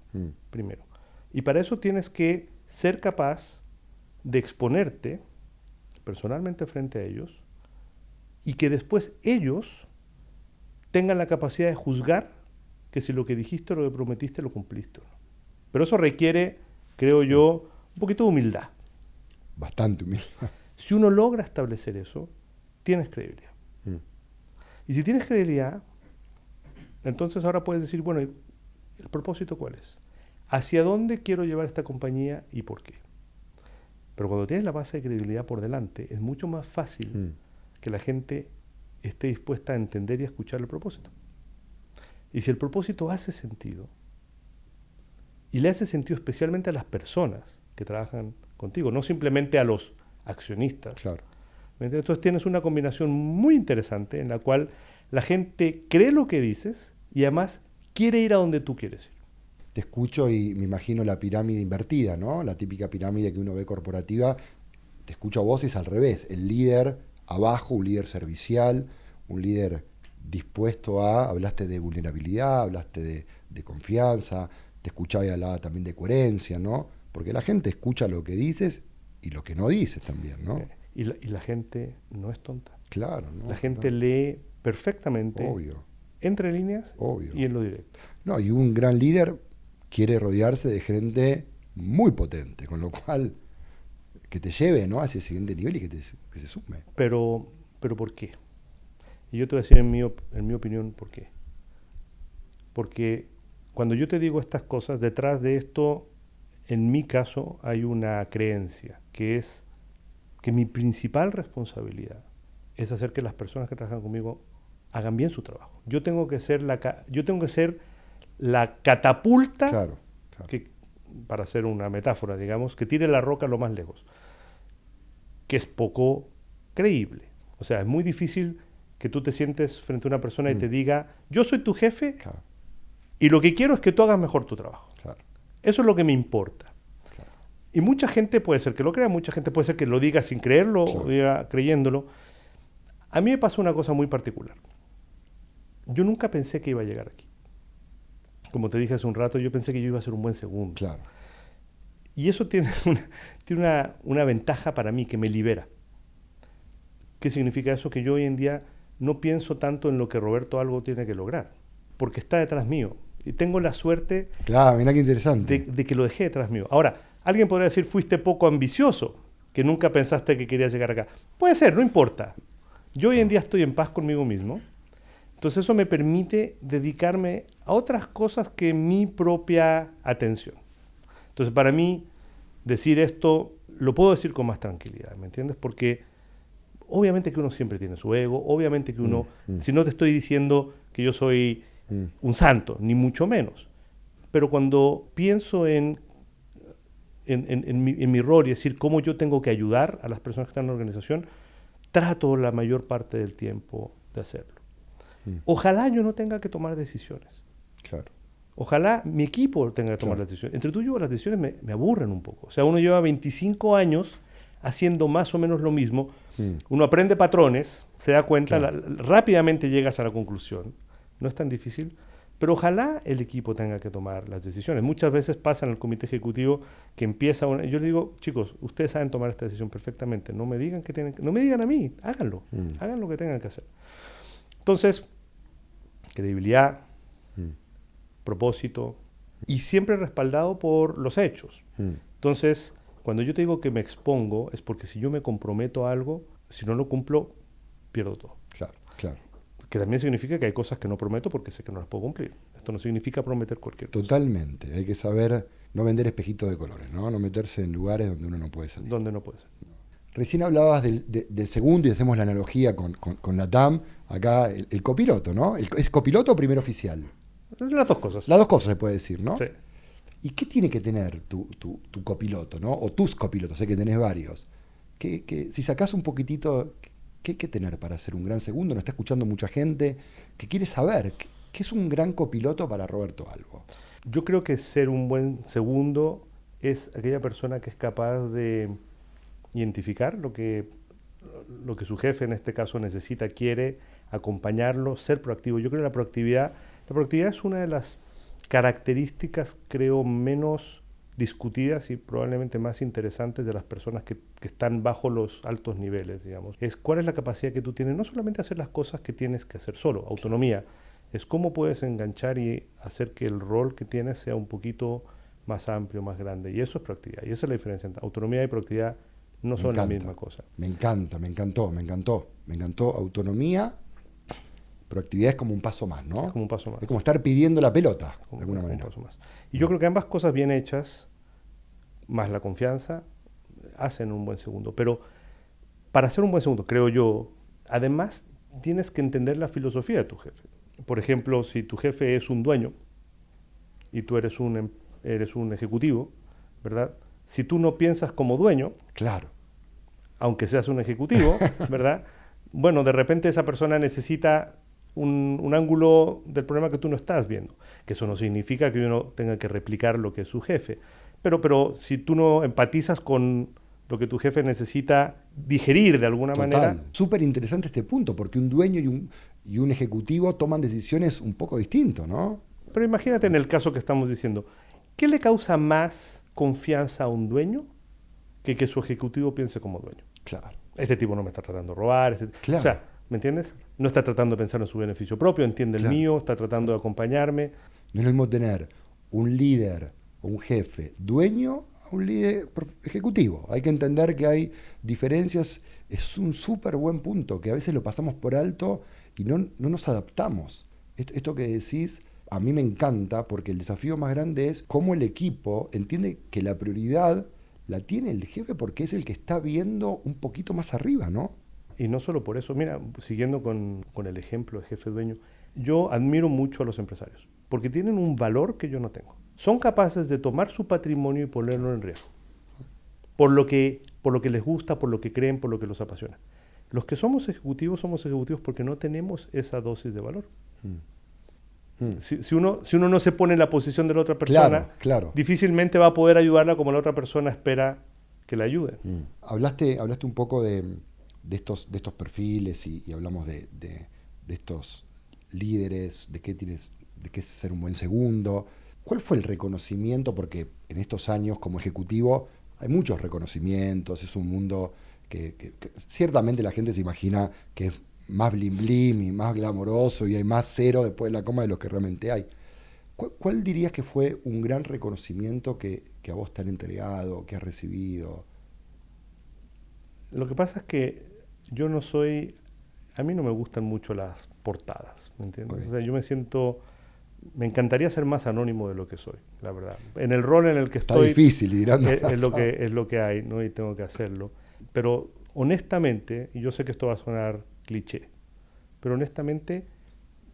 primero. Y para eso tienes que ser capaz de exponerte personalmente frente a ellos y que después ellos tengan la capacidad de juzgar que si lo que dijiste o lo que prometiste lo cumpliste o no. Pero eso requiere, creo yo, un poquito de humildad. Bastante humildad. Si uno logra establecer eso, tienes credibilidad. Y si tienes credibilidad, entonces ahora puedes decir, bueno, ¿el propósito cuál es? ¿Hacia dónde quiero llevar esta compañía y por qué? Pero cuando tienes la base de credibilidad por delante, es mucho más fácil que la gente esté dispuesta a entender y a escuchar el propósito. Y si el propósito hace sentido, y le hace sentido especialmente a las personas que trabajan contigo, no simplemente a los accionistas. Claro. Entonces tienes una combinación muy interesante en la cual la gente cree lo que dices y además quiere ir a donde tú quieres ir. Te escucho y me imagino la pirámide invertida, ¿no? La típica pirámide que uno ve corporativa. Te escucho a vos y es al revés. El líder abajo, un líder servicial, un líder dispuesto hablaste de vulnerabilidad, hablaste de confianza, te escuchaba y hablaba también de coherencia, ¿no? Porque la gente escucha lo que dices y lo que no dices también, ¿no? Y la gente no es tonta. Claro, ¿no? La gente lee perfectamente Obvio. entre líneas Obvio. y en lo directo. No, y un gran líder quiere rodearse de gente muy potente, con lo cual que te lleve, ¿no?, hacia el siguiente nivel y que se sume. Pero ¿por qué? Y yo te voy a decir en mi opinión por qué. Porque cuando yo te digo estas cosas, detrás de esto, en mi caso, hay una creencia, que es que mi principal responsabilidad es hacer que las personas que trabajan conmigo hagan bien su trabajo. Yo tengo que ser la catapulta, Claro. que, para hacer una metáfora, digamos, que tire la roca lo más lejos, que es poco creíble. O sea, es muy difícil que tú te sientes frente a una persona y te diga, yo soy tu jefe Claro. y lo que quiero es que tú hagas mejor tu trabajo. Claro. Eso es lo que me importa. Claro. Y mucha gente puede ser que lo crea, mucha gente puede ser que lo diga sin creerlo, Claro. o diga creyéndolo. A mí me pasó una cosa muy particular. Yo nunca pensé que iba a llegar aquí. Como te dije hace un rato, yo pensé que yo iba a ser un buen segundo. Claro. Y eso tiene una ventaja para mí, que me libera. ¿Qué significa eso? Que yo hoy en día no pienso tanto en lo que Roberto Albo tiene que lograr, porque está detrás mío. Y tengo la suerte Claro, mira qué interesante. de que lo dejé detrás mío. Ahora, alguien podría decir, fuiste poco ambicioso, que nunca pensaste que querías llegar acá. Puede ser, no importa. Yo hoy en día estoy en paz conmigo mismo. Entonces eso me permite dedicarme a otras cosas que mi propia atención. Entonces para mí, decir esto, lo puedo decir con más tranquilidad, ¿me entiendes? Porque obviamente que uno siempre tiene su ego, obviamente que uno, si no te estoy diciendo que yo soy un santo, ni mucho menos, pero cuando pienso en mi rol y decir cómo yo tengo que ayudar a las personas que están en la organización, trato la mayor parte del tiempo de hacerlo. Ojalá yo no tenga que tomar decisiones. Claro. Ojalá mi equipo tenga que tomar las decisiones. Entre tú y yo, las decisiones me aburren un poco. O sea, uno lleva 25 años haciendo más o menos lo mismo. Uno aprende patrones, se da cuenta, Claro. rápidamente llegas a la conclusión. No es tan difícil, pero ojalá el equipo tenga que tomar las decisiones. Muchas veces pasa en el comité ejecutivo que empieza yo le digo, chicos, ustedes saben tomar esta decisión perfectamente. No me digan no me digan a mí, háganlo. Hagan lo que tengan que hacer. Entonces, credibilidad, propósito, y siempre respaldado por los hechos. Entonces, cuando yo te digo que me expongo, es porque si yo me comprometo a algo, si no lo cumplo, pierdo todo. Claro, claro. Que también significa que hay cosas que no prometo porque sé que no las puedo cumplir. Esto no significa prometer cualquier cosa. Totalmente. Hay que saber no vender espejitos de colores, ¿no? No meterse en lugares donde uno no puede salir. Donde no puede ser. Recién hablabas del segundo y hacemos la analogía con la TAM. Acá el copiloto, ¿no? ¿Es copiloto o primer oficial? Las dos cosas. Las dos cosas se puede decir, ¿no? Sí. ¿Y qué tiene que tener tu copiloto, ¿no? O tus copilotos, sé que tenés varios. Si sacás un poquitito, ¿qué hay que tener para ser un gran segundo? Nos está escuchando mucha gente que quiere saber qué es un gran copiloto para Roberto Albo. Yo creo que ser un buen segundo es aquella persona que es capaz de identificar lo que su jefe en este caso necesita, quiere, acompañarlo, ser proactivo. Yo creo que la proactividad es una de las características, creo, menos discutidas y probablemente más interesantes de las personas que están bajo los altos niveles, digamos. Es cuál es la capacidad que tú tienes, no solamente hacer las cosas que tienes que hacer solo, autonomía, es cómo puedes enganchar y hacer que el rol que tienes sea un poquito más amplio, más grande. Y eso es proactividad. Y esa es la diferencia entre autonomía y proactividad. No son la misma cosa. Me encantó. Autonomía, proactividad es como un paso más, ¿no? Es como un paso más. Es como estar pidiendo la pelota, de Como alguna un manera. paso más. Y yo creo que ambas cosas bien hechas, más la confianza, hacen un buen segundo. Pero para ser un buen segundo, creo yo, además tienes que entender la filosofía de tu jefe. Por ejemplo, si tu jefe es un dueño y tú eres un ejecutivo, ¿verdad? Si tú no piensas como dueño, Claro. aunque seas un ejecutivo, ¿verdad? Bueno, de repente esa persona necesita un ángulo del problema que tú no estás viendo. Que eso no significa que uno tenga que replicar lo que es su jefe. Pero si tú no empatizas con lo que tu jefe necesita digerir de alguna manera. Súper interesante este punto, porque un dueño y un ejecutivo toman decisiones un poco distintas, ¿no? Pero imagínate en el caso que estamos diciendo, ¿qué le causa más confianza a un dueño que su ejecutivo piense como dueño? Claro. este tipo no me está tratando de robar. Claro. O sea, ¿me entiendes? No está tratando de pensar en su beneficio propio, entiende el Claro. mío, está tratando de acompañarme. No es lo mismo tener un líder o un jefe dueño a un líder ejecutivo. Hay que entender que hay diferencias. Es un súper buen punto, que a veces lo pasamos por alto y no nos adaptamos. Esto que decís a mí me encanta, porque el desafío más grande es cómo el equipo entiende que la prioridad la tiene el jefe porque es el que está viendo un poquito más arriba, ¿no? Y no solo por eso, mira, siguiendo con el ejemplo de jefe dueño, yo admiro mucho a los empresarios, porque tienen un valor que yo no tengo. Son capaces de tomar su patrimonio y ponerlo en riesgo, por lo que les gusta, por lo que creen, por lo que los apasiona. Los que somos ejecutivos porque no tenemos esa dosis de valor. Si uno no se pone en la posición de la otra persona, claro. difícilmente va a poder ayudarla como la otra persona espera que la ayude. Hablaste un poco de estos perfiles y hablamos de estos líderes, de qué es ser un buen segundo. ¿Cuál fue el reconocimiento? Porque en estos años como ejecutivo hay muchos reconocimientos, es un mundo que ciertamente la gente se imagina que es más blim blim y más glamoroso y hay más cero después de la coma de los que realmente hay. ¿Cuál dirías que fue un gran reconocimiento que a vos te han entregado, que has recibido? Lo que pasa es que yo no soy... A mí no me gustan mucho las portadas, ¿me entiendes? Okay. O sea, yo me siento... Me encantaría ser más anónimo de lo que soy, la verdad. En el rol en el que estoy... Está difícil, dirán. Es lo que hay, ¿no? Y tengo que hacerlo. Pero honestamente, y yo sé que esto va a sonar cliché, pero honestamente,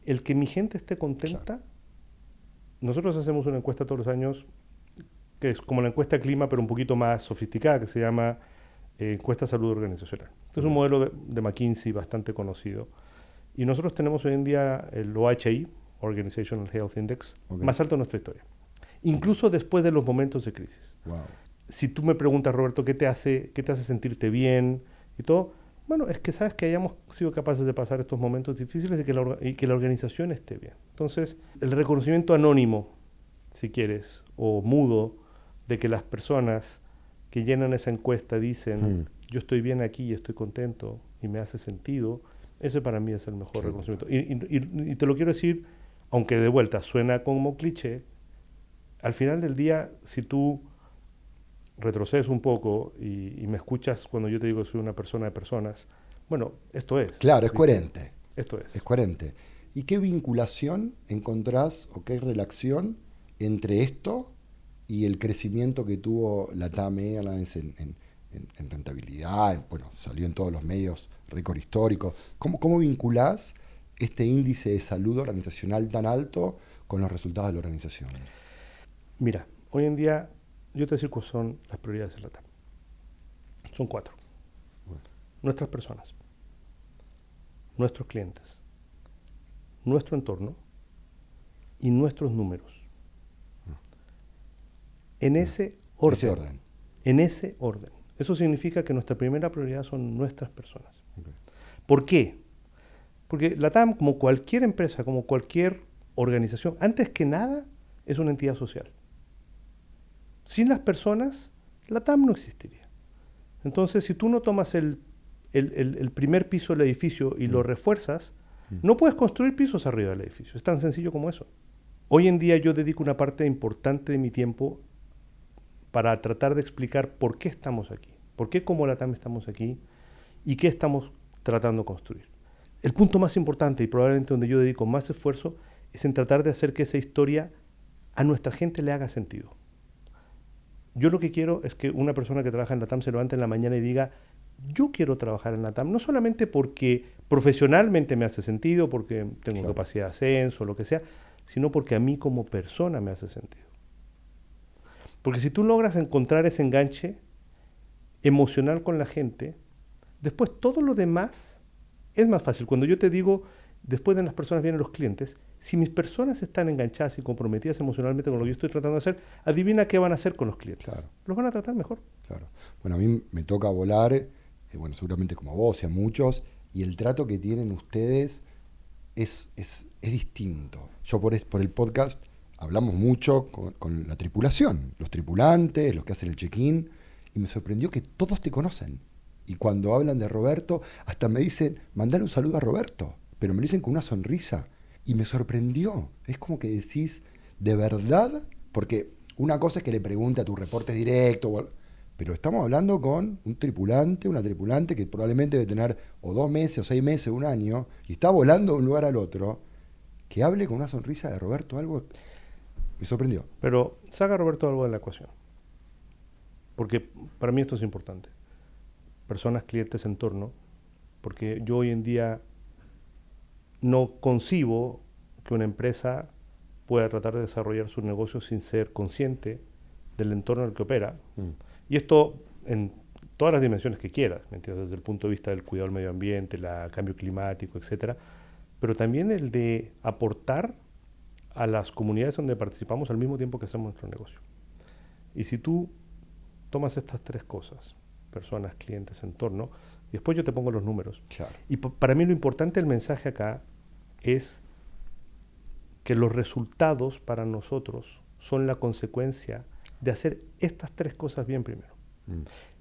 el que mi gente esté contenta... Claro. Nosotros hacemos una encuesta todos los años, que es como la encuesta clima, pero un poquito más sofisticada, que se llama encuesta salud organizacional. Es un modelo de McKinsey bastante conocido. Y nosotros tenemos hoy en día el OHI, Organizational Health Index, más alto en nuestra historia. Incluso después de los momentos de crisis. Wow. Si tú me preguntas, Roberto, ¿qué te hace sentirte bien? Y todo, bueno, es que sabes que hayamos sido capaces de pasar estos momentos difíciles y que la organización esté bien. Entonces, el reconocimiento anónimo, si quieres, o mudo, de que las personas que llenan esa encuesta dicen, yo estoy bien aquí y estoy contento y me hace sentido, ese para mí es el mejor reconocimiento. Y te lo quiero decir, aunque de vuelta suena como cliché, al final del día, si tú retrocedes un poco y me escuchas cuando yo te digo que soy una persona de personas, bueno, esto es. Claro, es coherente. Esto es. Es coherente. ¿Y qué vinculación encontrás o qué relación entre esto y el crecimiento que tuvo la TAM Airlines en rentabilidad? Bueno, salió en todos los medios, récord histórico. ¿Cómo vinculás este índice de salud organizacional tan alto con los resultados de la organización? Mira, hoy en día, yo te voy a decir cuáles son las prioridades de la TAM. Son 4. Bueno. Nuestras personas, nuestros clientes, nuestro entorno y nuestros números. En ese orden. En ese orden. Eso significa que nuestra primera prioridad son nuestras personas. Okay. ¿Por qué? Porque la TAM, como cualquier empresa, como cualquier organización, antes que nada, es una entidad social. Sin las personas, la TAM no existiría. Entonces, si tú no tomas el primer piso del edificio y lo refuerzas, no puedes construir pisos arriba del edificio. Es tan sencillo como eso. Hoy en día yo dedico una parte importante de mi tiempo para tratar de explicar por qué estamos aquí, por qué como la TAM estamos aquí y qué estamos tratando de construir. El punto más importante y probablemente donde yo dedico más esfuerzo es en tratar de hacer que esa historia a nuestra gente le haga sentido. Yo lo que quiero es que una persona que trabaja en la TAM se levante en la mañana y diga, yo quiero trabajar en la TAM, no solamente porque profesionalmente me hace sentido, porque tengo capacidad de ascenso, lo que sea, sino porque a mí como persona me hace sentido. Porque si tú logras encontrar ese enganche emocional con la gente, después todo lo demás es más fácil. Cuando yo te digo, después de las personas vienen los clientes, si mis personas están enganchadas y comprometidas emocionalmente con lo que yo estoy tratando de hacer, adivina qué van a hacer con los clientes. Claro. Los van a tratar mejor. Claro. Bueno, a mí me toca volar, bueno, seguramente como a vos y a muchos, y el trato que tienen ustedes es distinto. Yo por el podcast hablamos mucho con la tripulación, los tripulantes, los que hacen el check-in, y me sorprendió que todos te conocen. Y cuando hablan de Roberto, hasta me dicen, mandale un saludo a Roberto, pero me lo dicen con una sonrisa. Y me sorprendió. Es como que decís, ¿de verdad? Porque una cosa es que le pregunte a tu reporte directo, pero estamos hablando con un tripulante, una tripulante que probablemente debe tener o 2 meses, o 6 meses, un año, y está volando de un lugar al otro, que hable con una sonrisa de Roberto Albo, me sorprendió. Pero saca a Roberto Albo de la ecuación. Porque para mí esto es importante. Personas, clientes, entorno. Porque yo hoy en día no concibo que una empresa pueda tratar de desarrollar su negocio sin ser consciente del entorno en el que opera. Y esto en todas las dimensiones que quieras, ¿me entiendes? Desde el punto de vista del cuidado del medio ambiente, el cambio climático, etcétera, pero también el de aportar a las comunidades donde participamos al mismo tiempo que hacemos nuestro negocio. Y si tú tomas estas 3 cosas, personas, clientes, entorno, y después yo te pongo los números. Claro. Y para mí lo importante del mensaje acá es que los resultados para nosotros son la consecuencia de hacer estas 3 cosas bien primero.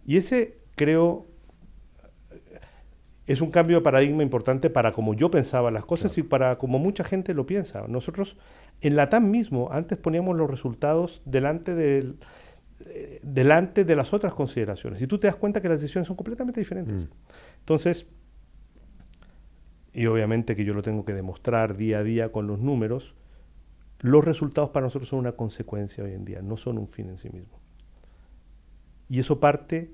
Y ese, creo, es un cambio de paradigma importante para como yo pensaba las cosas, claro, y para como mucha gente lo piensa. Nosotros en LATAM mismo antes poníamos los resultados delante de las otras consideraciones. Y tú te das cuenta que las decisiones son completamente diferentes. Entonces, y obviamente que yo lo tengo que demostrar día a día con los números, los resultados para nosotros son una consecuencia hoy en día, no son un fin en sí mismo. Y eso parte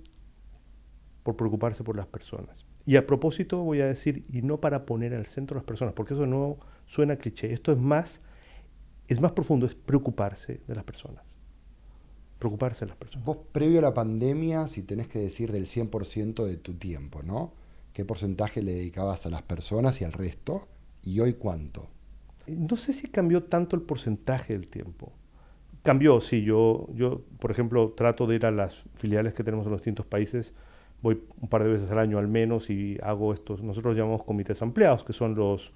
por preocuparse por las personas. Y a propósito voy a decir, y no para poner al centro a las personas, porque eso no suena cliché, esto es más profundo, es preocuparse de las personas. Preocuparse de las personas. Vos, previo a la pandemia, si tenés que decir del 100% de tu tiempo, ¿no? ¿Qué porcentaje le dedicabas a las personas y al resto? ¿Y hoy cuánto? No sé si cambió tanto el porcentaje del tiempo. Cambió, sí. Yo, por ejemplo, trato de ir a las filiales que tenemos en los distintos países. Voy un par de veces al año al menos y hago estos, nosotros llamamos comités ampliados, que son los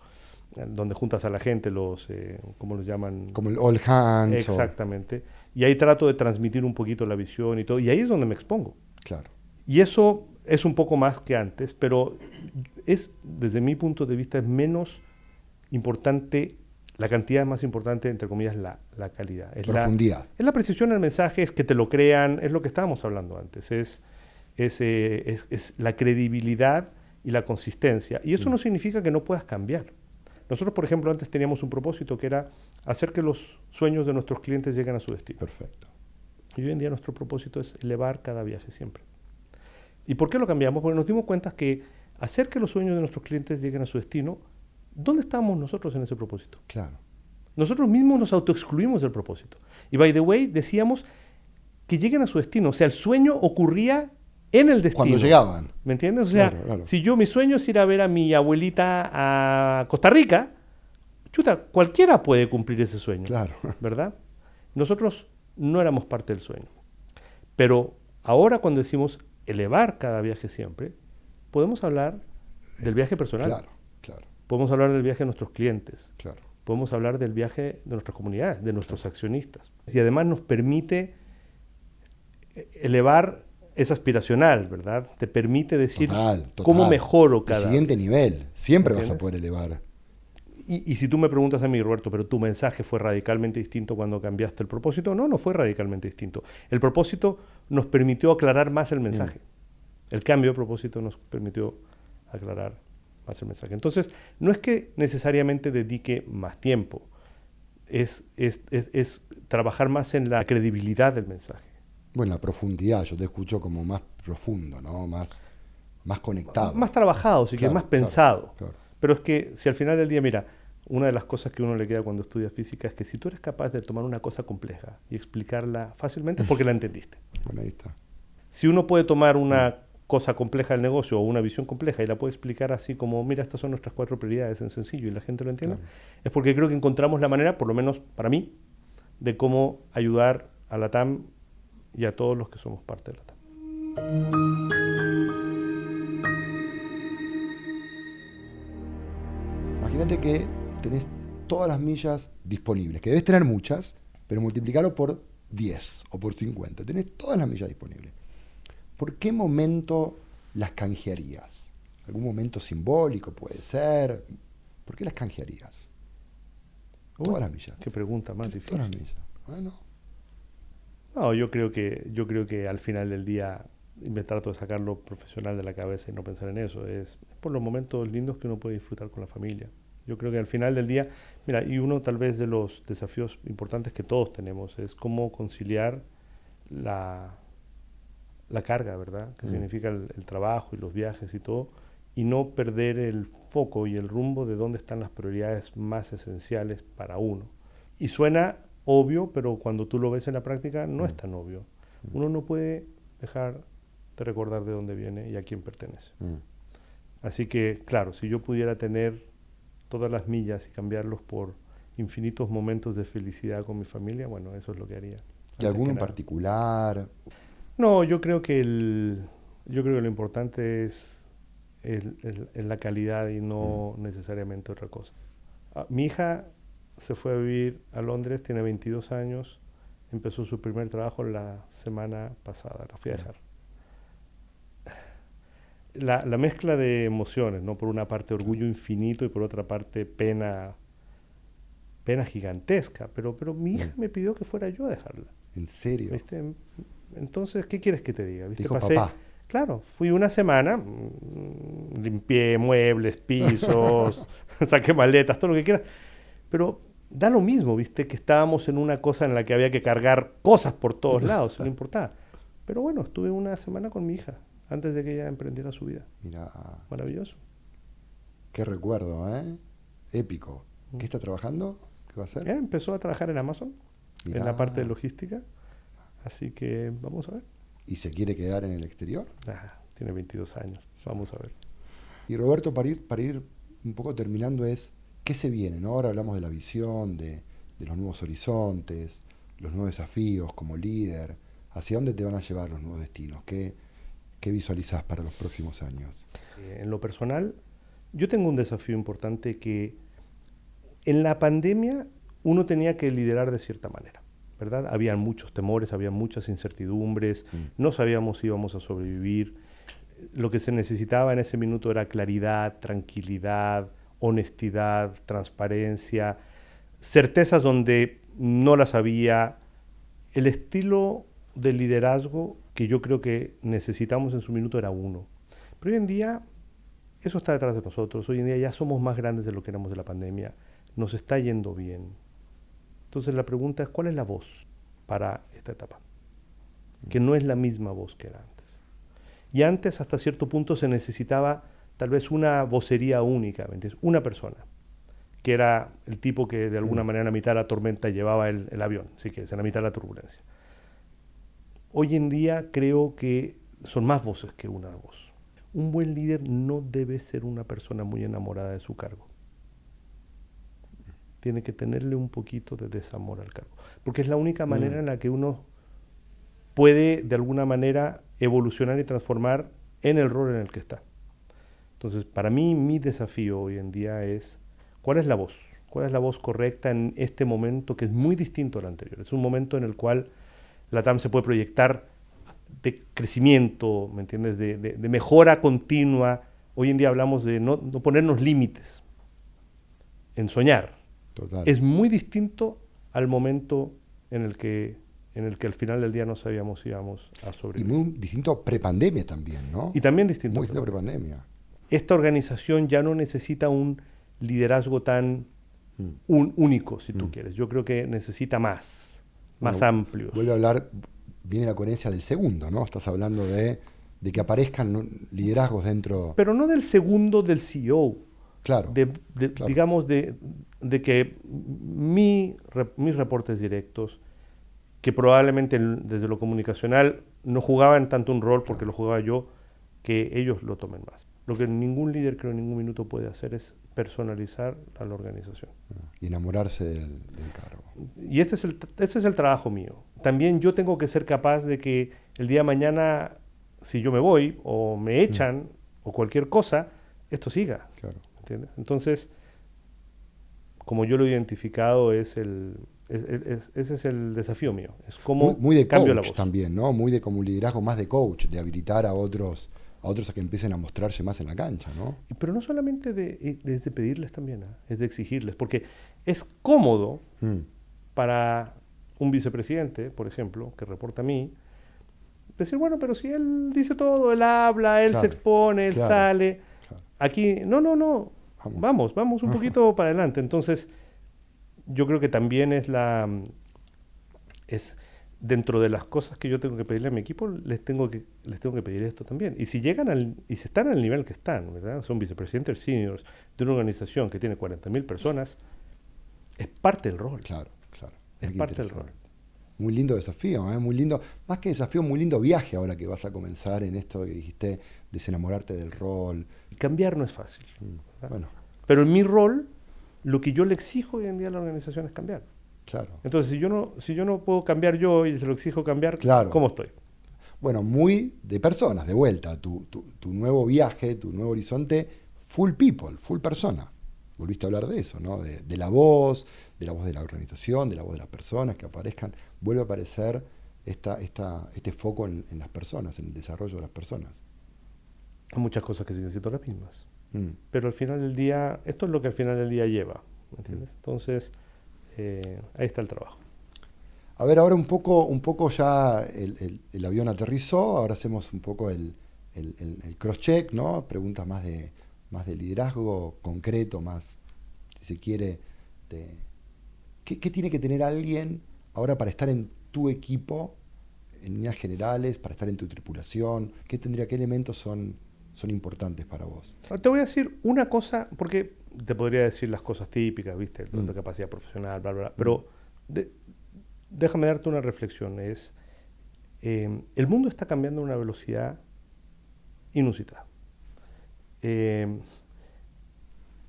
donde juntas a la gente, los, ¿cómo los llaman? Como el all hands. Exactamente. Y ahí trato de transmitir un poquito la visión y todo. Y ahí es donde me expongo. Claro. Y eso es un poco más que antes, pero es, desde mi punto de vista, es menos importante, la cantidad es más importante, entre comillas, la calidad. Es profundidad. Es la precisión del mensaje, es que te lo crean, es lo que estábamos hablando antes, es la credibilidad y la consistencia. Y eso no significa que no puedas cambiar. Nosotros, por ejemplo, antes teníamos un propósito que era hacer que los sueños de nuestros clientes lleguen a su destino. Perfecto. Y hoy en día nuestro propósito es elevar cada viaje siempre. ¿Y por qué lo cambiamos? Porque nos dimos cuenta que hacer que los sueños de nuestros clientes lleguen a su destino, ¿dónde estábamos nosotros en ese propósito? Claro. Nosotros mismos nos autoexcluimos del propósito. Y by the way, decíamos que lleguen a su destino. O sea, el sueño ocurría en el destino. Cuando llegaban. ¿Me entiendes? O sea, claro. Si mi sueño es ir a ver a mi abuelita a Costa Rica, chuta, cualquiera puede cumplir ese sueño. Claro. ¿Verdad? Nosotros no éramos parte del sueño. Pero ahora cuando decimos elevar cada viaje siempre, podemos hablar del viaje personal. Claro, claro. Podemos hablar del viaje de nuestros clientes. Claro. Podemos hablar del viaje de nuestras comunidades, de nuestros accionistas. Y además nos permite elevar, es aspiracional, ¿verdad? Te permite decir total. cómo mejoro cada... El siguiente nivel. Siempre vas a poder elevar. Y si tú me preguntas a mí, Roberto, pero tu mensaje fue radicalmente distinto cuando cambiaste el propósito, no fue radicalmente distinto. El propósito nos permitió aclarar más el mensaje. El cambio de propósito nos permitió aclarar más el mensaje. Entonces, no es que necesariamente dedique más tiempo, es trabajar más en la credibilidad del mensaje. Bueno, la profundidad, yo te escucho como más profundo, ¿no? Más conectado. Más trabajado, sí, claro, que más pensado. Claro. Pero es que si al final del día, mira, una de las cosas que uno le queda cuando estudia física es que si tú eres capaz de tomar una cosa compleja y explicarla fácilmente, es porque la entendiste. Bueno, ahí está. Si uno puede tomar una cosa compleja del negocio o una visión compleja y la puede explicar así como, mira, estas son nuestras 4 prioridades en sencillo y la gente lo entiende, claro, es porque creo que encontramos la manera, por lo menos para mí, de cómo ayudar a la TAM y a todos los que somos parte de la TAM. Imagínate que tenés todas las millas disponibles, que debes tener muchas, pero multiplicarlo por 10 o por 50. Tenés todas las millas disponibles. ¿Por qué momento las canjearías? ¿Algún momento simbólico puede ser? ¿Por qué las canjearías? Todas las millas. Qué pregunta más difícil. Todas las millas. Bueno. No, yo creo que al final del día me trato de sacar lo profesional de la cabeza y no pensar en eso. Es por los momentos lindos que uno puede disfrutar con la familia. Yo creo que al final del día, mira, y uno tal vez de los desafíos importantes que todos tenemos es cómo conciliar la carga, ¿verdad? Que significa el trabajo y los viajes y todo, y no perder el foco y el rumbo de dónde están las prioridades más esenciales para uno. Y suena obvio, pero cuando tú lo ves en la práctica no es tan obvio. Uno no puede dejar de recordar de dónde viene y a quién pertenece. Así que, claro, si yo pudiera tener todas las millas y cambiarlos por infinitos momentos de felicidad con mi familia, bueno, eso es lo que haría. ¿Y alguno en particular? No, yo creo que lo importante es la calidad y no necesariamente otra cosa. Mi hija se fue a vivir a Londres, tiene 22 años, empezó su primer trabajo la semana pasada, la fui a dejar. La mezcla de emociones, ¿no? Por una parte orgullo infinito y por otra parte pena gigantesca, pero mi hija me pidió que fuera yo a dejarla. ¿En serio? ¿Viste? Entonces, ¿qué quieres que te diga? ¿Viste? Dijo papá. Claro, fui una semana, limpié muebles, pisos, saqué maletas, todo lo que quieras, pero da lo mismo, ¿viste? Que estábamos en una cosa en la que había que cargar cosas por todos lados, no importaba. Pero bueno, estuve una semana con mi hija, antes de que ella emprendiera su vida. Mira, maravilloso. Qué recuerdo, ¿eh? Épico. ¿Qué está trabajando? ¿Qué va a hacer? Empezó a trabajar en Amazon, Mirá. en la parte de logística, así que vamos a ver. ¿Y se quiere quedar en el exterior? Tiene 22 años, vamos a ver. Y Roberto, para ir un poco terminando es, ¿qué se viene? ¿No? Ahora hablamos de la visión, de los nuevos horizontes, los nuevos desafíos como líder. ¿Hacia dónde te van a llevar los nuevos destinos? ¿Qué visualizás para los próximos años? En lo personal, yo tengo un desafío importante que en la pandemia uno tenía que liderar de cierta manera, ¿verdad? Había muchos temores, había muchas incertidumbres, no sabíamos si íbamos a sobrevivir. Lo que se necesitaba en ese minuto era claridad, tranquilidad, honestidad, transparencia, certezas donde no las había. El estilo de liderazgo que yo creo que necesitamos en su minuto era uno. Pero hoy en día eso está detrás de nosotros. Hoy en día ya somos más grandes de lo que éramos de la pandemia. Nos está yendo bien. Entonces la pregunta es, ¿cuál es la voz para esta etapa? Que no es la misma voz que era antes. Y antes, hasta cierto punto, se necesitaba tal vez una vocería única, ¿me entiendes? Una persona, que era el tipo que de alguna manera en la mitad de la tormenta llevaba el avión, así que es en la mitad de la turbulencia. Hoy en día creo que son más voces que una voz. Un buen líder no debe ser una persona muy enamorada de su cargo. Tiene que tenerle un poquito de desamor al cargo, porque es la única manera en la que uno puede de alguna manera evolucionar y transformar en el rol en el que está. Entonces, para mí, mi desafío hoy en día es, ¿cuál es la voz? ¿Cuál es la voz correcta en este momento que es muy distinto al anterior? Es un momento en el cual la TAM se puede proyectar de crecimiento, ¿me entiendes? De mejora continua. Hoy en día hablamos de no ponernos límites, en soñar. Total. Es muy distinto al momento en el que al final del día no sabíamos si íbamos a sobrevivir. Y muy distinto prepandemia también, ¿no? Y también distinto. Muy distinto prepandemia. Esta organización ya no necesita un liderazgo tan único, si tú quieres. Yo creo que necesita más amplios. Vuelve a hablar, viene la coherencia del segundo, ¿no? Estás hablando de que aparezcan liderazgos dentro... Pero no del segundo del CEO. Claro. Claro. Digamos, de que mis reportes directos, que probablemente desde lo comunicacional no jugaban tanto un rol porque lo jugaba yo, que ellos lo tomen más. Lo que ningún líder, creo, en ningún minuto puede hacer es personalizar a la organización. Y enamorarse del cargo. Y este es el trabajo mío. También yo tengo que ser capaz de que el día de mañana, si yo me voy o me echan o cualquier cosa, esto siga. Claro. ¿Entiendes? Entonces, como yo lo he identificado, ese es el desafío mío. Es cómo muy de cambio coach la voz. también, ¿no? Muy de como un liderazgo más de coach, de habilitar a otros a otros a que empiecen a mostrarse más en la cancha, ¿no? Pero no solamente de pedirles también, es de exigirles, porque es cómodo para un vicepresidente, por ejemplo, que reporta a mí, decir, bueno, pero si él dice todo, él habla, él se expone, él sale. Claro. Aquí, no, vamos un poquito para adelante. Entonces, yo creo que también es dentro de las cosas que yo tengo que pedirle a mi equipo, les tengo que pedir esto también. Y si llegan y si están al nivel que están, ¿verdad? Son vicepresidentes seniors de una organización que tiene 40.000 personas, es parte del rol. Claro. Es parte del rol. Muy lindo desafío, muy lindo, más que desafío, muy lindo viaje ahora que vas a comenzar en esto que dijiste, desenamorarte del rol. Cambiar no es fácil. Bueno. Pero en mi rol, lo que yo le exijo hoy en día a la organización es cambiar. Claro. Entonces, si yo no puedo cambiar yo y se lo exijo cambiar, ¿cómo estoy? Bueno, muy de personas, de vuelta. Tu nuevo viaje, tu nuevo horizonte, full people, full persona. Volviste a hablar de eso, ¿no? De la voz de la organización, de la voz de las personas que aparezcan. Vuelve a aparecer este foco en las personas, en el desarrollo de las personas. Hay muchas cosas que siguen siendo las mismas. Pero al final del día, esto es lo que al final del día lleva, ¿me entiendes? Entonces, ahí está el trabajo. A ver, ahora un poco ya el avión aterrizó, ahora hacemos un poco el cross-check, ¿no? Preguntas más de liderazgo concreto, más, si se quiere, ¿qué tiene que tener alguien ahora para estar en tu equipo, en líneas generales, para estar en tu tripulación? ¿Qué elementos son importantes para vos? Te voy a decir una cosa, porque te podría decir las cosas típicas, ¿viste? De capacidad profesional, bla, bla, bla, pero déjame darte una reflexión. El mundo está cambiando a una velocidad inusitada.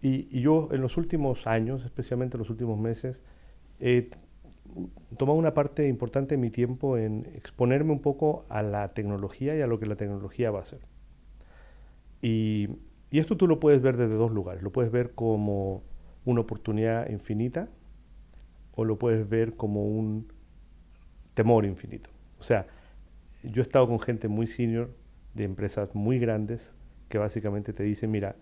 Y yo en los últimos años, especialmente en los últimos meses, he tomado una parte importante de mi tiempo en exponerme un poco a la tecnología y a lo que la tecnología va a hacer. Y esto tú lo puedes ver desde dos lugares. Lo puedes ver como una oportunidad infinita o lo puedes ver como un temor infinito. O sea, yo he estado con gente muy senior de empresas muy grandes que básicamente te dicen, mira,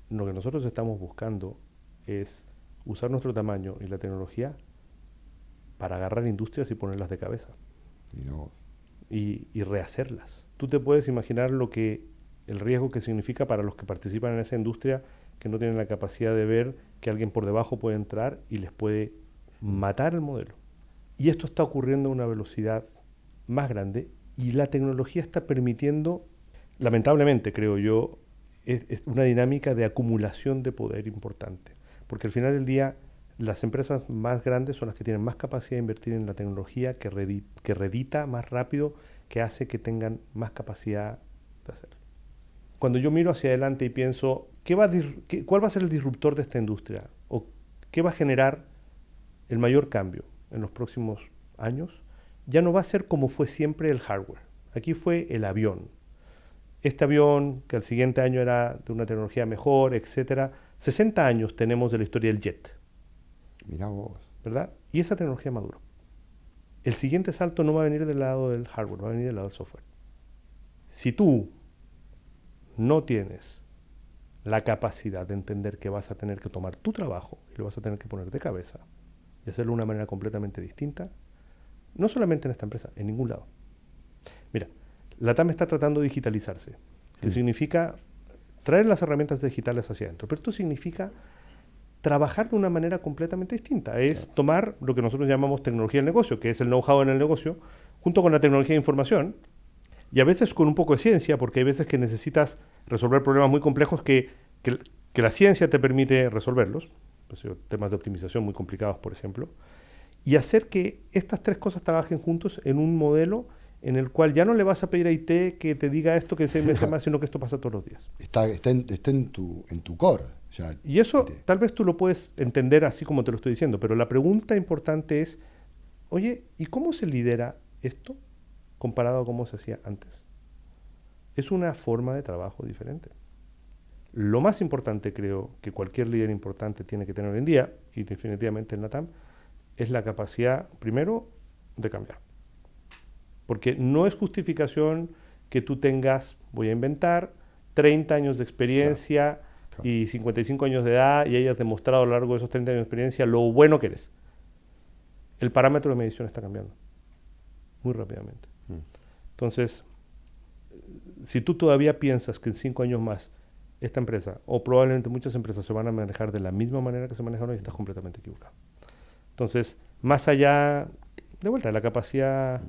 lo que nosotros estamos buscando es usar nuestro tamaño y la tecnología para agarrar industrias y ponerlas de cabeza. Y rehacerlas. Tú te puedes imaginar el riesgo que significa para los que participan en esa industria, que no tienen la capacidad de ver que alguien por debajo puede entrar y les puede matar el modelo. Y esto está ocurriendo a una velocidad más grande y la tecnología está permitiendo, lamentablemente creo yo, es una dinámica de acumulación de poder importante. Porque al final del día, las empresas más grandes son las que tienen más capacidad de invertir en la tecnología, que redita más rápido, que hace que tengan más capacidad de hacerlo. Cuando yo miro hacia adelante y pienso, ¿cuál va a ser el disruptor de esta industria? ¿O qué va a generar el mayor cambio en los próximos años? Ya no va a ser como fue siempre el hardware. Aquí fue el avión. Este avión, que al siguiente año era de una tecnología mejor, etcétera. 60 años tenemos de la historia del jet. Mirá vos. ¿Verdad? Y esa tecnología maduró. El siguiente salto no va a venir del lado del hardware, va a venir del lado del software. Si tú no tienes la capacidad de entender que vas a tener que tomar tu trabajo y lo vas a tener que poner de cabeza y hacerlo de una manera completamente distinta, no solamente en esta empresa, en ningún lado. Mira, la TAM está tratando de digitalizarse, que significa traer las herramientas digitales hacia adentro, pero esto significa trabajar de una manera completamente distinta. Es tomar lo que nosotros llamamos tecnología del negocio, que es el know-how en el negocio, junto con la tecnología de información, y a veces con un poco de ciencia, porque hay veces que necesitas resolver problemas muy complejos que la ciencia te permite resolverlos, pues, temas de optimización muy complicados, por ejemplo, y hacer que estas tres cosas trabajen juntos en un modelo en el cual ya no le vas a pedir a IT que te diga esto que en 6 meses más, sino que esto pasa todos los días. Está en tu core. Ya, y eso tal vez tú lo puedes entender así como te lo estoy diciendo, pero la pregunta importante es, oye, ¿y cómo se lidera esto comparado a cómo se hacía antes? Es una forma de trabajo diferente. Lo más importante, creo, que cualquier líder importante tiene que tener hoy en día, y definitivamente en la TAM, es la capacidad, primero, de cambiar. Porque no es justificación que tú tengas, voy a inventar, 30 años de experiencia y 55 años de edad y hayas demostrado a lo largo de esos 30 años de experiencia lo bueno que eres. El parámetro de medición está cambiando muy rápidamente. Entonces, si tú todavía piensas que en 5 años más esta empresa, o probablemente muchas empresas, se van a manejar de la misma manera que se manejan hoy, estás completamente equivocado. Entonces, más allá, de vuelta, de la capacidad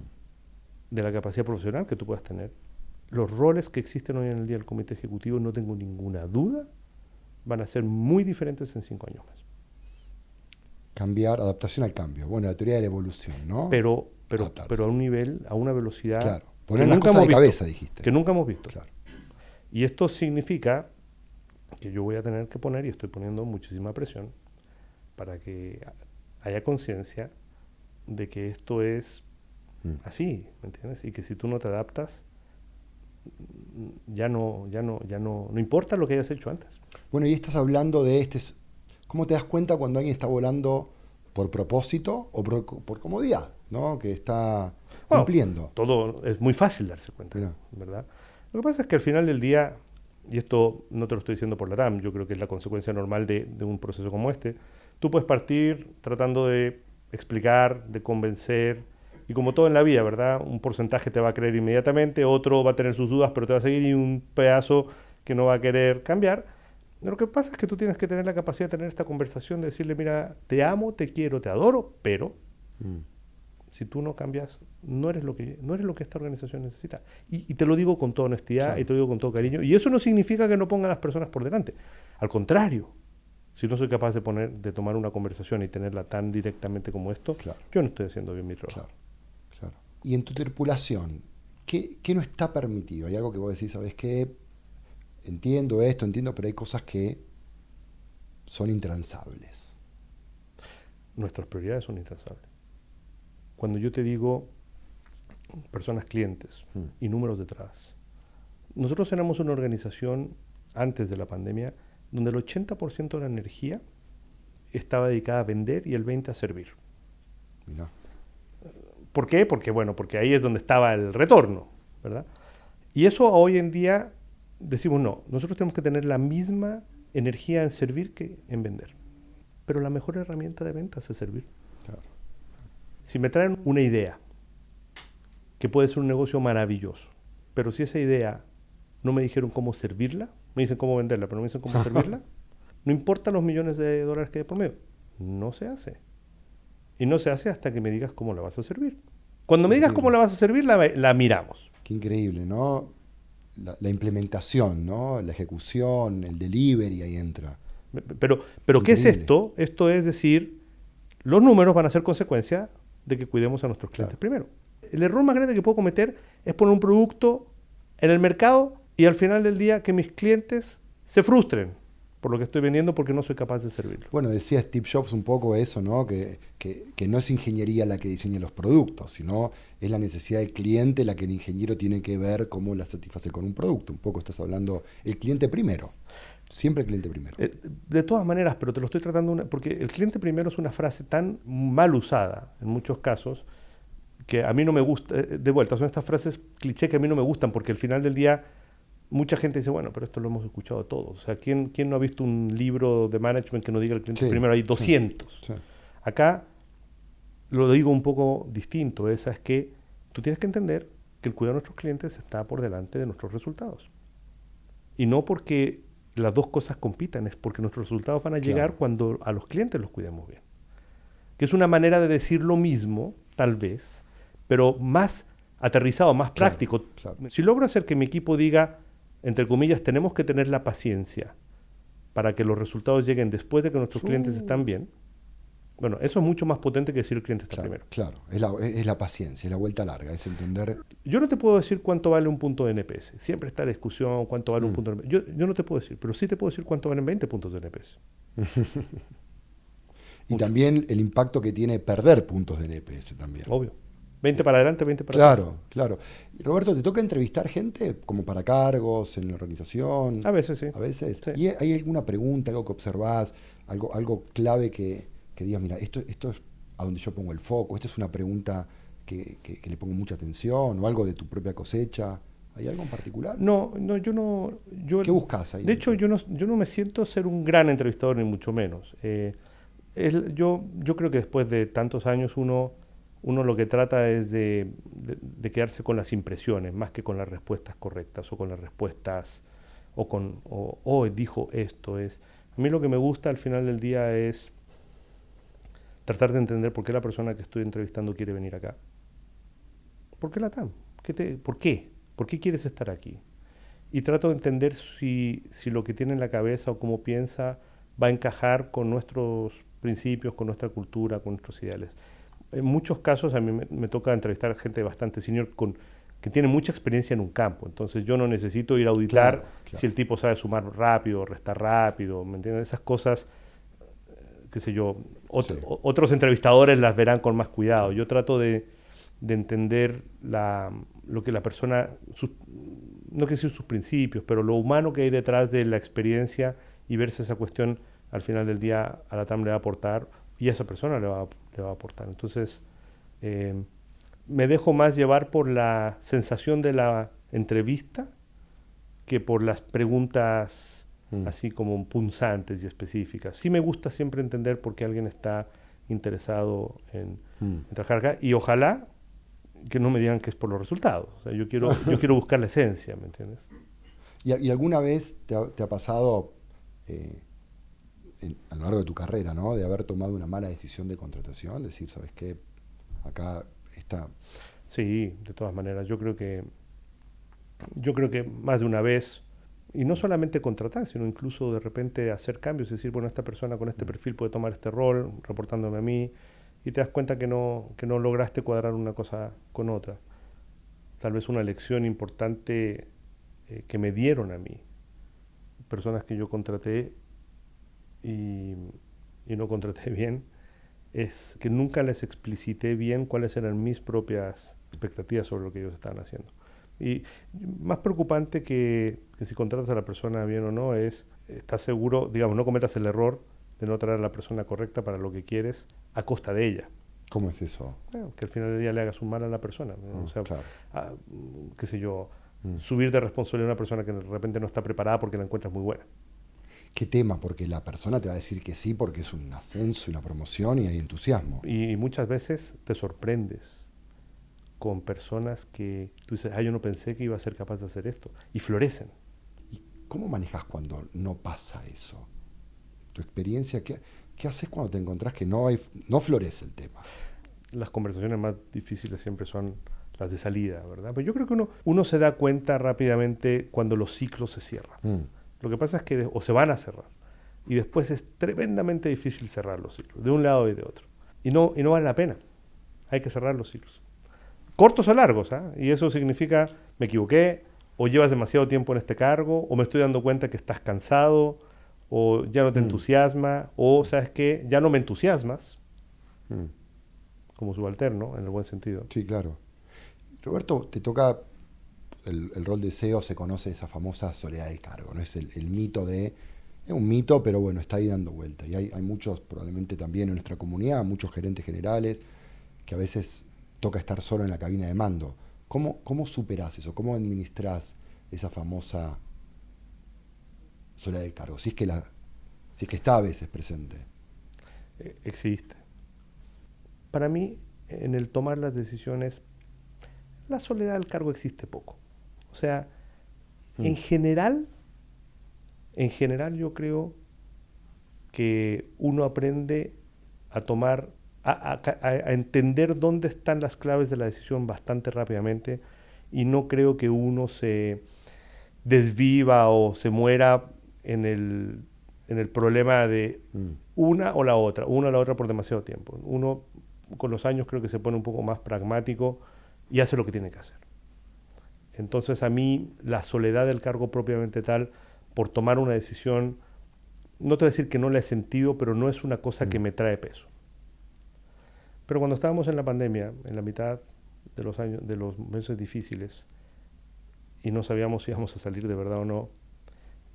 profesional que tú puedas tener, los roles que existen hoy en el día del comité ejecutivo, no tengo ninguna duda, van a ser muy diferentes en 5 años más. Cambiar, adaptación al cambio. Bueno, la teoría de la evolución, ¿no? Pero a un nivel, a una velocidad... Claro, poner las cosas de cabeza, dijiste. Que nunca hemos visto. Claro. Y esto significa que yo voy a tener que poner, y estoy poniendo muchísima presión, para que haya conciencia de que esto es así, ¿me entiendes? Y que si tú no te adaptas, no importa lo que hayas hecho antes. Bueno, y estás hablando de ¿cómo te das cuenta cuando alguien está volando por propósito o por comodidad, ¿no? Que está cumpliendo. Todo es muy fácil darse cuenta, ¿verdad? Lo que pasa es que al final del día, y esto no te lo estoy diciendo por la TAM, yo creo que es la consecuencia normal de un proceso como este, tú puedes partir tratando de explicar, de convencer, y como todo en la vida, ¿verdad? Un porcentaje te va a creer inmediatamente, otro va a tener sus dudas, pero te va a seguir, y un pedazo que no va a querer cambiar. Lo que pasa es que tú tienes que tener la capacidad de tener esta conversación, de decirle, mira, te amo, te quiero, te adoro, pero si tú no cambias, no eres lo que esta organización necesita. Y te lo digo con toda honestidad, y te lo digo con todo cariño. Y eso no significa que no ponga a las personas por delante. Al contrario, si no soy capaz de tomar una conversación y tenerla tan directamente como esto, yo no estoy haciendo bien mi trabajo. Claro. Y en tu tripulación, ¿qué no está permitido? Hay algo que vos decís, ¿sabes qué? Entiendo, pero hay cosas que son intransables. Nuestras prioridades son intransables. Cuando yo te digo personas clientes y números detrás, nosotros éramos una organización antes de la pandemia donde el 80% de la energía estaba dedicada a vender y el 20% a servir. Mirá. ¿Por qué? Porque ahí es donde estaba el retorno, ¿verdad? Y eso hoy en día decimos no, nosotros tenemos que tener la misma energía en servir que en vender. Pero la mejor herramienta de ventas es servir. Claro. Si me traen una idea que puede ser un negocio maravilloso, pero si esa idea no me dijeron cómo servirla, me dicen cómo venderla, pero no me dicen cómo servirla, no importa los millones de dólares que hay por medio, no se hace. Y no se hace hasta que me digas cómo la vas a servir. Cuando me digas cómo la vas a servir, la miramos. Qué increíble, ¿no? La implementación, ¿no? La ejecución, el delivery, ahí entra. Pero ¿qué es esto? Esto es decir, los números van a ser consecuencia de que cuidemos a nuestros clientes primero. El error más grande que puedo cometer es poner un producto en el mercado y al final del día que mis clientes se frustren por lo que estoy vendiendo porque no soy capaz de servirlo. Bueno, decía Steve Jobs un poco eso, ¿no? Que no es ingeniería la que diseña los productos, sino es la necesidad del cliente la que el ingeniero tiene que ver cómo la satisface con un producto. Un poco estás hablando, el cliente primero. Siempre el cliente primero. De todas maneras, pero te lo estoy tratando, porque el cliente primero es una frase tan mal usada en muchos casos que a mí no me gusta. De vuelta, son estas frases cliché que a mí no me gustan porque al final del día mucha gente dice, bueno, pero esto lo hemos escuchado todos. O sea, ¿quién no ha visto un libro de management que no diga el cliente primero? Hay 200. Sí. Acá lo digo un poco distinto. Es que tú tienes que entender que el cuidado de nuestros clientes está por delante de nuestros resultados. Y no porque las dos cosas compitan, es porque nuestros resultados van a llegar cuando a los clientes los cuidemos bien. Que es una manera de decir lo mismo, tal vez, pero más aterrizado, más práctico. Si logro hacer que mi equipo diga, entre comillas, tenemos que tener la paciencia para que los resultados lleguen después de que nuestros clientes están bien, bueno, eso es mucho más potente que decir el cliente está primero. Claro, es la paciencia, es la vuelta larga, es entender... Yo no te puedo decir cuánto vale un punto de NPS. Siempre está la discusión cuánto vale un punto de NPS. Yo no te puedo decir, pero sí te puedo decir cuánto valen 20 puntos de NPS. Y también el impacto que tiene perder puntos de NPS también. Obvio. 20 para adelante, 20 para atrás. Claro. Roberto, ¿te toca entrevistar gente como para cargos en la organización? A veces, sí. A veces. Sí. ¿Y hay alguna pregunta, algo que observás, algo clave que digas, mira, esto es a donde yo pongo el foco, esta es una pregunta que le pongo mucha atención, o algo de tu propia cosecha? ¿Hay algo en particular? No, no, yo no... ¿Qué buscas ahí? De hecho, yo no me siento ser un gran entrevistador, ni mucho menos. Yo creo que después de tantos años uno lo que trata es de quedarse con las impresiones, más que con las respuestas correctas, o con las respuestas, dijo esto. A mí lo que me gusta al final del día es tratar de entender por qué la persona que estoy entrevistando quiere venir acá. ¿Por qué la TAM? ¿Por qué? ¿Por qué quieres estar aquí? Y trato de entender si lo que tiene en la cabeza o cómo piensa va a encajar con nuestros principios, con nuestra cultura, con nuestros ideales. En muchos casos a mí me toca entrevistar a gente bastante senior que tiene mucha experiencia en un campo. Entonces yo no necesito ir a auditar Claro. si el tipo sabe sumar rápido, restar rápido, ¿me entiendes? Esas cosas, qué sé yo, Sí. otros entrevistadores las verán con más cuidado. Yo trato de entender lo que la persona, no quiero decir sus principios, pero lo humano que hay detrás de la experiencia, y ver si esa cuestión al final del día a la TAM le va a aportar y a esa persona le va a aportar. Entonces, me dejo más llevar por la sensación de la entrevista que por las preguntas así como punzantes y específicas. Sí me gusta siempre entender por qué alguien está interesado en trabajar acá, y ojalá que no me digan que es por los resultados. O sea, yo quiero buscar la esencia, ¿me entiendes? ¿Y alguna vez te ha pasado a lo largo de tu carrera, ¿no? De haber tomado una mala decisión de contratación? Decir, ¿sabes qué? Acá está... Sí, de todas maneras. Yo creo que más de una vez, y no solamente contratar, sino incluso de repente hacer cambios, es decir, bueno, esta persona con este perfil puede tomar este rol, reportándome a mí, y te das cuenta que no lograste cuadrar una cosa con otra. Tal vez una lección importante que me dieron a mí, personas que yo contraté y no contraté bien, es que nunca les explicité bien cuáles eran mis propias expectativas sobre lo que ellos estaban haciendo. Y más preocupante que si contratas a la persona bien o no es, estás seguro, digamos, no cometas el error de no traer a la persona correcta para lo que quieres a costa de ella. ¿Cómo es eso? Que al final del día le hagas un mal a la persona, ¿no? O sea, claro. qué sé yo, subir de responsabilidad a una persona que de repente no está preparada porque la encuentras muy buena. ¿Qué tema? Porque la persona te va a decir que sí porque es un ascenso, una promoción y hay entusiasmo. Y muchas veces te sorprendes con personas que tú dices, yo no pensé que iba a ser capaz de hacer esto, y florecen. ¿Y cómo manejas cuando no pasa eso? ¿Tu experiencia? ¿Qué haces cuando te encontrás que no florece el tema? Las conversaciones más difíciles siempre son las de salida, ¿verdad? Pero yo creo que uno se da cuenta rápidamente cuando los ciclos se cierran. Lo que pasa es que o se van a cerrar, y después es tremendamente difícil cerrar los ciclos, de un lado y de otro. Y no vale la pena. Hay que cerrar los ciclos. Cortos o largos, ¿eh? Y eso significa, me equivoqué, o llevas demasiado tiempo en este cargo, o me estoy dando cuenta que estás cansado, o ya no te entusiasma, o sabes qué, ya no me entusiasmas, como subalterno, en el buen sentido. Sí, claro. Roberto, te toca el rol de CEO, se conoce esa famosa soledad del cargo, ¿no? Es el mito es un mito, pero bueno, está ahí dando vuelta. Y hay muchos, probablemente también en nuestra comunidad, muchos gerentes generales, que a veces toca estar solo en la cabina de mando. ¿Cómo superás eso? ¿Cómo administrás esa famosa soledad del cargo? Si es que está a veces presente. Existe. Para mí, en el tomar las decisiones, la soledad del cargo existe poco. O sea, en general yo creo que uno aprende a tomar, a entender dónde están las claves de la decisión bastante rápidamente, y no creo que uno se desviva o se muera en el problema de una o la otra por demasiado tiempo. Uno con los años creo que se pone un poco más pragmático y hace lo que tiene que hacer. Entonces a mí la soledad del cargo propiamente tal, por tomar una decisión, no te voy a decir que no la he sentido, pero no es una cosa que me trae peso. Pero cuando estábamos en la pandemia, en la mitad de los meses difíciles, y no sabíamos si íbamos a salir de verdad o no,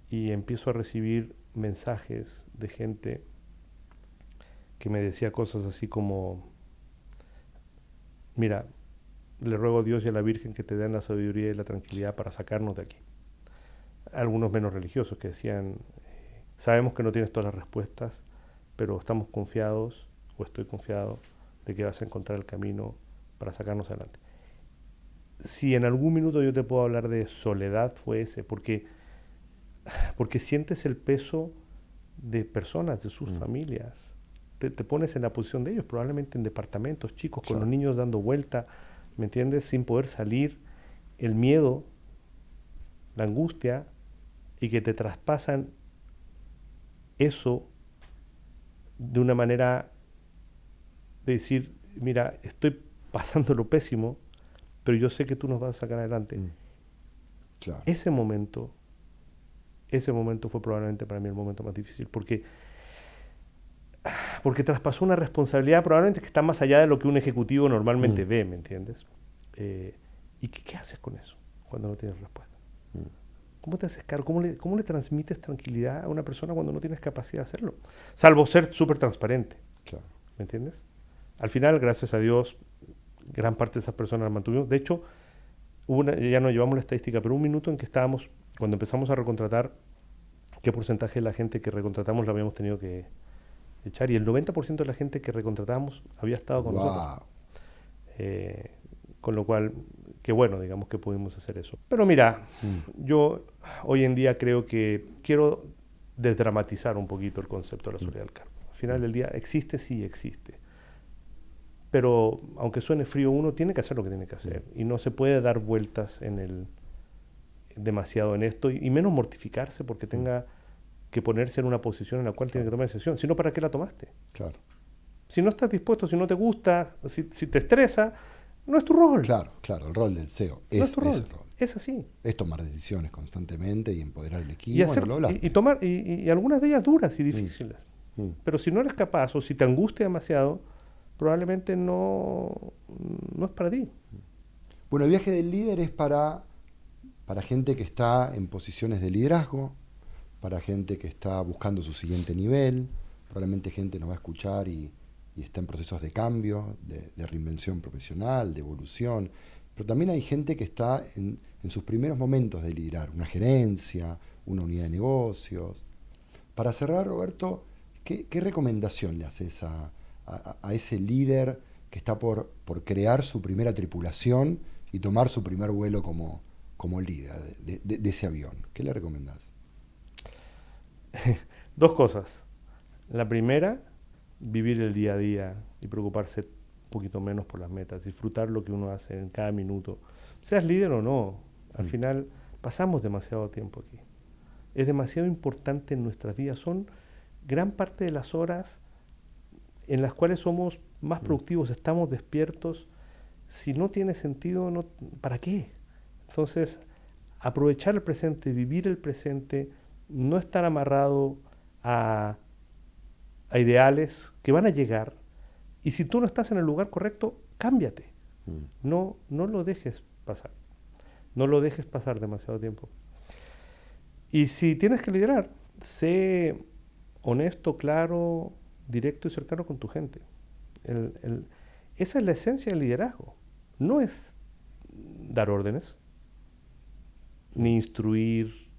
y empiezo a recibir mensajes de gente que me decía cosas así como, mira, le ruego a Dios y a la Virgen que te den la sabiduría y la tranquilidad para sacarnos de aquí. Algunos menos religiosos que decían, sabemos que no tienes todas las respuestas, pero estamos confiados, o estoy confiado, de que vas a encontrar el camino para sacarnos adelante. Si en algún minuto yo te puedo hablar de soledad, fue ese, porque sientes el peso de personas, de sus familias. Te pones en la posición de ellos, probablemente en departamentos chicos, con los niños dando vuelta, ¿me entiendes? Sin poder salir, el miedo, la angustia, y que te traspasan eso de una manera de decir, mira, estoy pasando lo pésimo, pero yo sé que tú nos vas a sacar adelante. Claro. Ese momento fue probablemente para mí el momento más difícil, porque traspasó una responsabilidad probablemente que está más allá de lo que un ejecutivo normalmente ve, ¿me entiendes? ¿Y qué haces con eso cuando no tienes respuesta? ¿Cómo te haces cargo? ¿Cómo le transmites tranquilidad a una persona cuando no tienes capacidad de hacerlo? Salvo ser súper transparente, Claro. ¿me entiendes? Al final, gracias a Dios, gran parte de esas personas las mantuvimos. De hecho, ya no llevamos la estadística, pero un minuto en que estábamos, cuando empezamos a recontratar, qué porcentaje de la gente que recontratamos la habíamos tenido que echar, y el 90% de la gente que recontratamos había estado con nosotros. Con lo cual, qué bueno, digamos, que pudimos hacer eso. Pero mira, yo hoy en día creo que quiero desdramatizar un poquito el concepto de la soledad del cargo. Al final del día, existe, sí existe. Pero aunque suene frío, uno tiene que hacer lo que tiene que hacer. Y no se puede dar vueltas demasiado en esto, y menos mortificarse porque tenga que ponerse en una posición en la cual tiene que tomar decisión. Si no, ¿para qué la tomaste? Claro. Si no estás dispuesto, si no te gusta, si te estresa, no es tu rol. Claro, el rol del CEO no es tu rol. el rol. Es así. Es tomar decisiones constantemente y empoderar el equipo. Y, hacer, y algunas de ellas duras y difíciles. Pero si no eres capaz, o si te angustia demasiado, probablemente no es para ti. Bueno, el viaje del líder es para gente que está en posiciones de liderazgo, para gente que está buscando su siguiente nivel, probablemente gente nos va a escuchar y está en procesos de cambio, de reinvención profesional, de evolución, pero también hay gente que está en sus primeros momentos de liderar, una gerencia, una unidad de negocios. Para cerrar, Roberto, ¿qué recomendación le haces a ese líder que está por crear su primera tripulación y tomar su primer vuelo como líder de ese avión? ¿Qué le recomendás? Dos cosas. La primera, vivir el día a día y preocuparse un poquito menos por las metas, disfrutar lo que uno hace en cada minuto. Seas líder o no, al final pasamos demasiado tiempo aquí. Es demasiado importante en nuestras vidas. Son gran parte de las horas en las cuales somos más productivos, estamos despiertos. Si no tiene sentido, ¿para qué? Entonces, aprovechar el presente, vivir el presente, no estar amarrado a ideales que van a llegar, y si tú no estás en el lugar correcto, cámbiate. No lo dejes pasar. No lo dejes pasar demasiado tiempo. Y si tienes que liderar, sé honesto, claro, directo y cercano con tu gente. Esa es la esencia del liderazgo. No es dar órdenes, ni instruir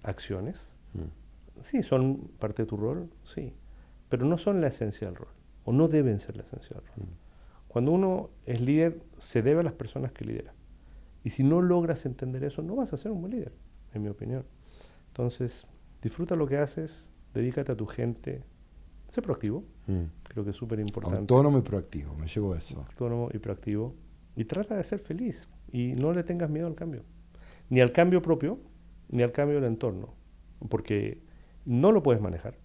acciones. Sí, son parte de tu rol, sí, pero no son la esencia del rol, o no deben ser la esencia del rol. Cuando uno es líder, se debe a las personas que lidera. Y si no logras entender eso, no vas a ser un buen líder, en mi opinión. Entonces, disfruta lo que haces, dedícate a tu gente, sé proactivo, creo que es súper importante. Autónomo y proactivo, me llevo eso. Autónomo y proactivo. Y trata de ser feliz, y no le tengas miedo al cambio. Ni al cambio propio, ni al cambio del entorno. Porque no lo puedes manejar.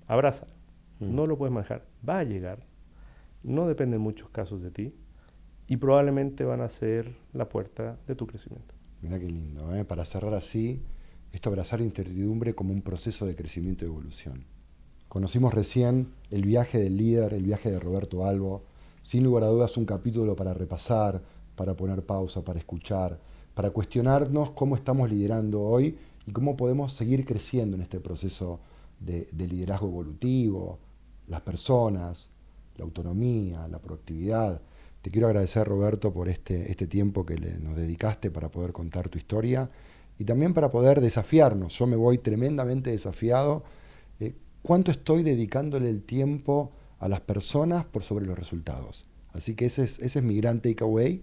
Abrázalo. No lo puedes manejar. Va a llegar. No depende en muchos casos de ti. Y probablemente van a ser la puerta de tu crecimiento. Mirá qué lindo, ¿eh? Para cerrar así, esto abrazar incertidumbre como un proceso de crecimiento y evolución. Conocimos recién el viaje del líder, el viaje de Roberto Albo. Sin lugar a dudas, un capítulo para repasar, para poner pausa, para escuchar, para cuestionarnos cómo estamos liderando hoy y cómo podemos seguir creciendo en este proceso de liderazgo evolutivo, las personas, la autonomía, la proactividad. Te quiero agradecer, Roberto, por este tiempo que nos dedicaste para poder contar tu historia y también para poder desafiarnos. Yo me voy tremendamente desafiado. ¿Cuánto estoy dedicándole el tiempo a las personas por sobre los resultados? Así que ese es mi gran takeaway,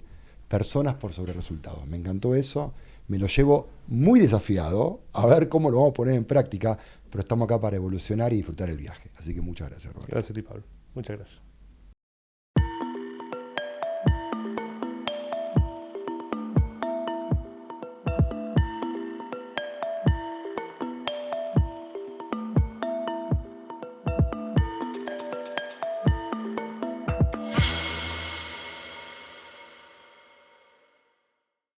personas por sobre resultados. Me encantó eso, me lo llevo muy desafiado, a ver cómo lo vamos a poner en práctica, pero estamos acá para evolucionar y disfrutar el viaje. Así que muchas gracias, Roberto. Gracias a ti, Pablo. Muchas gracias.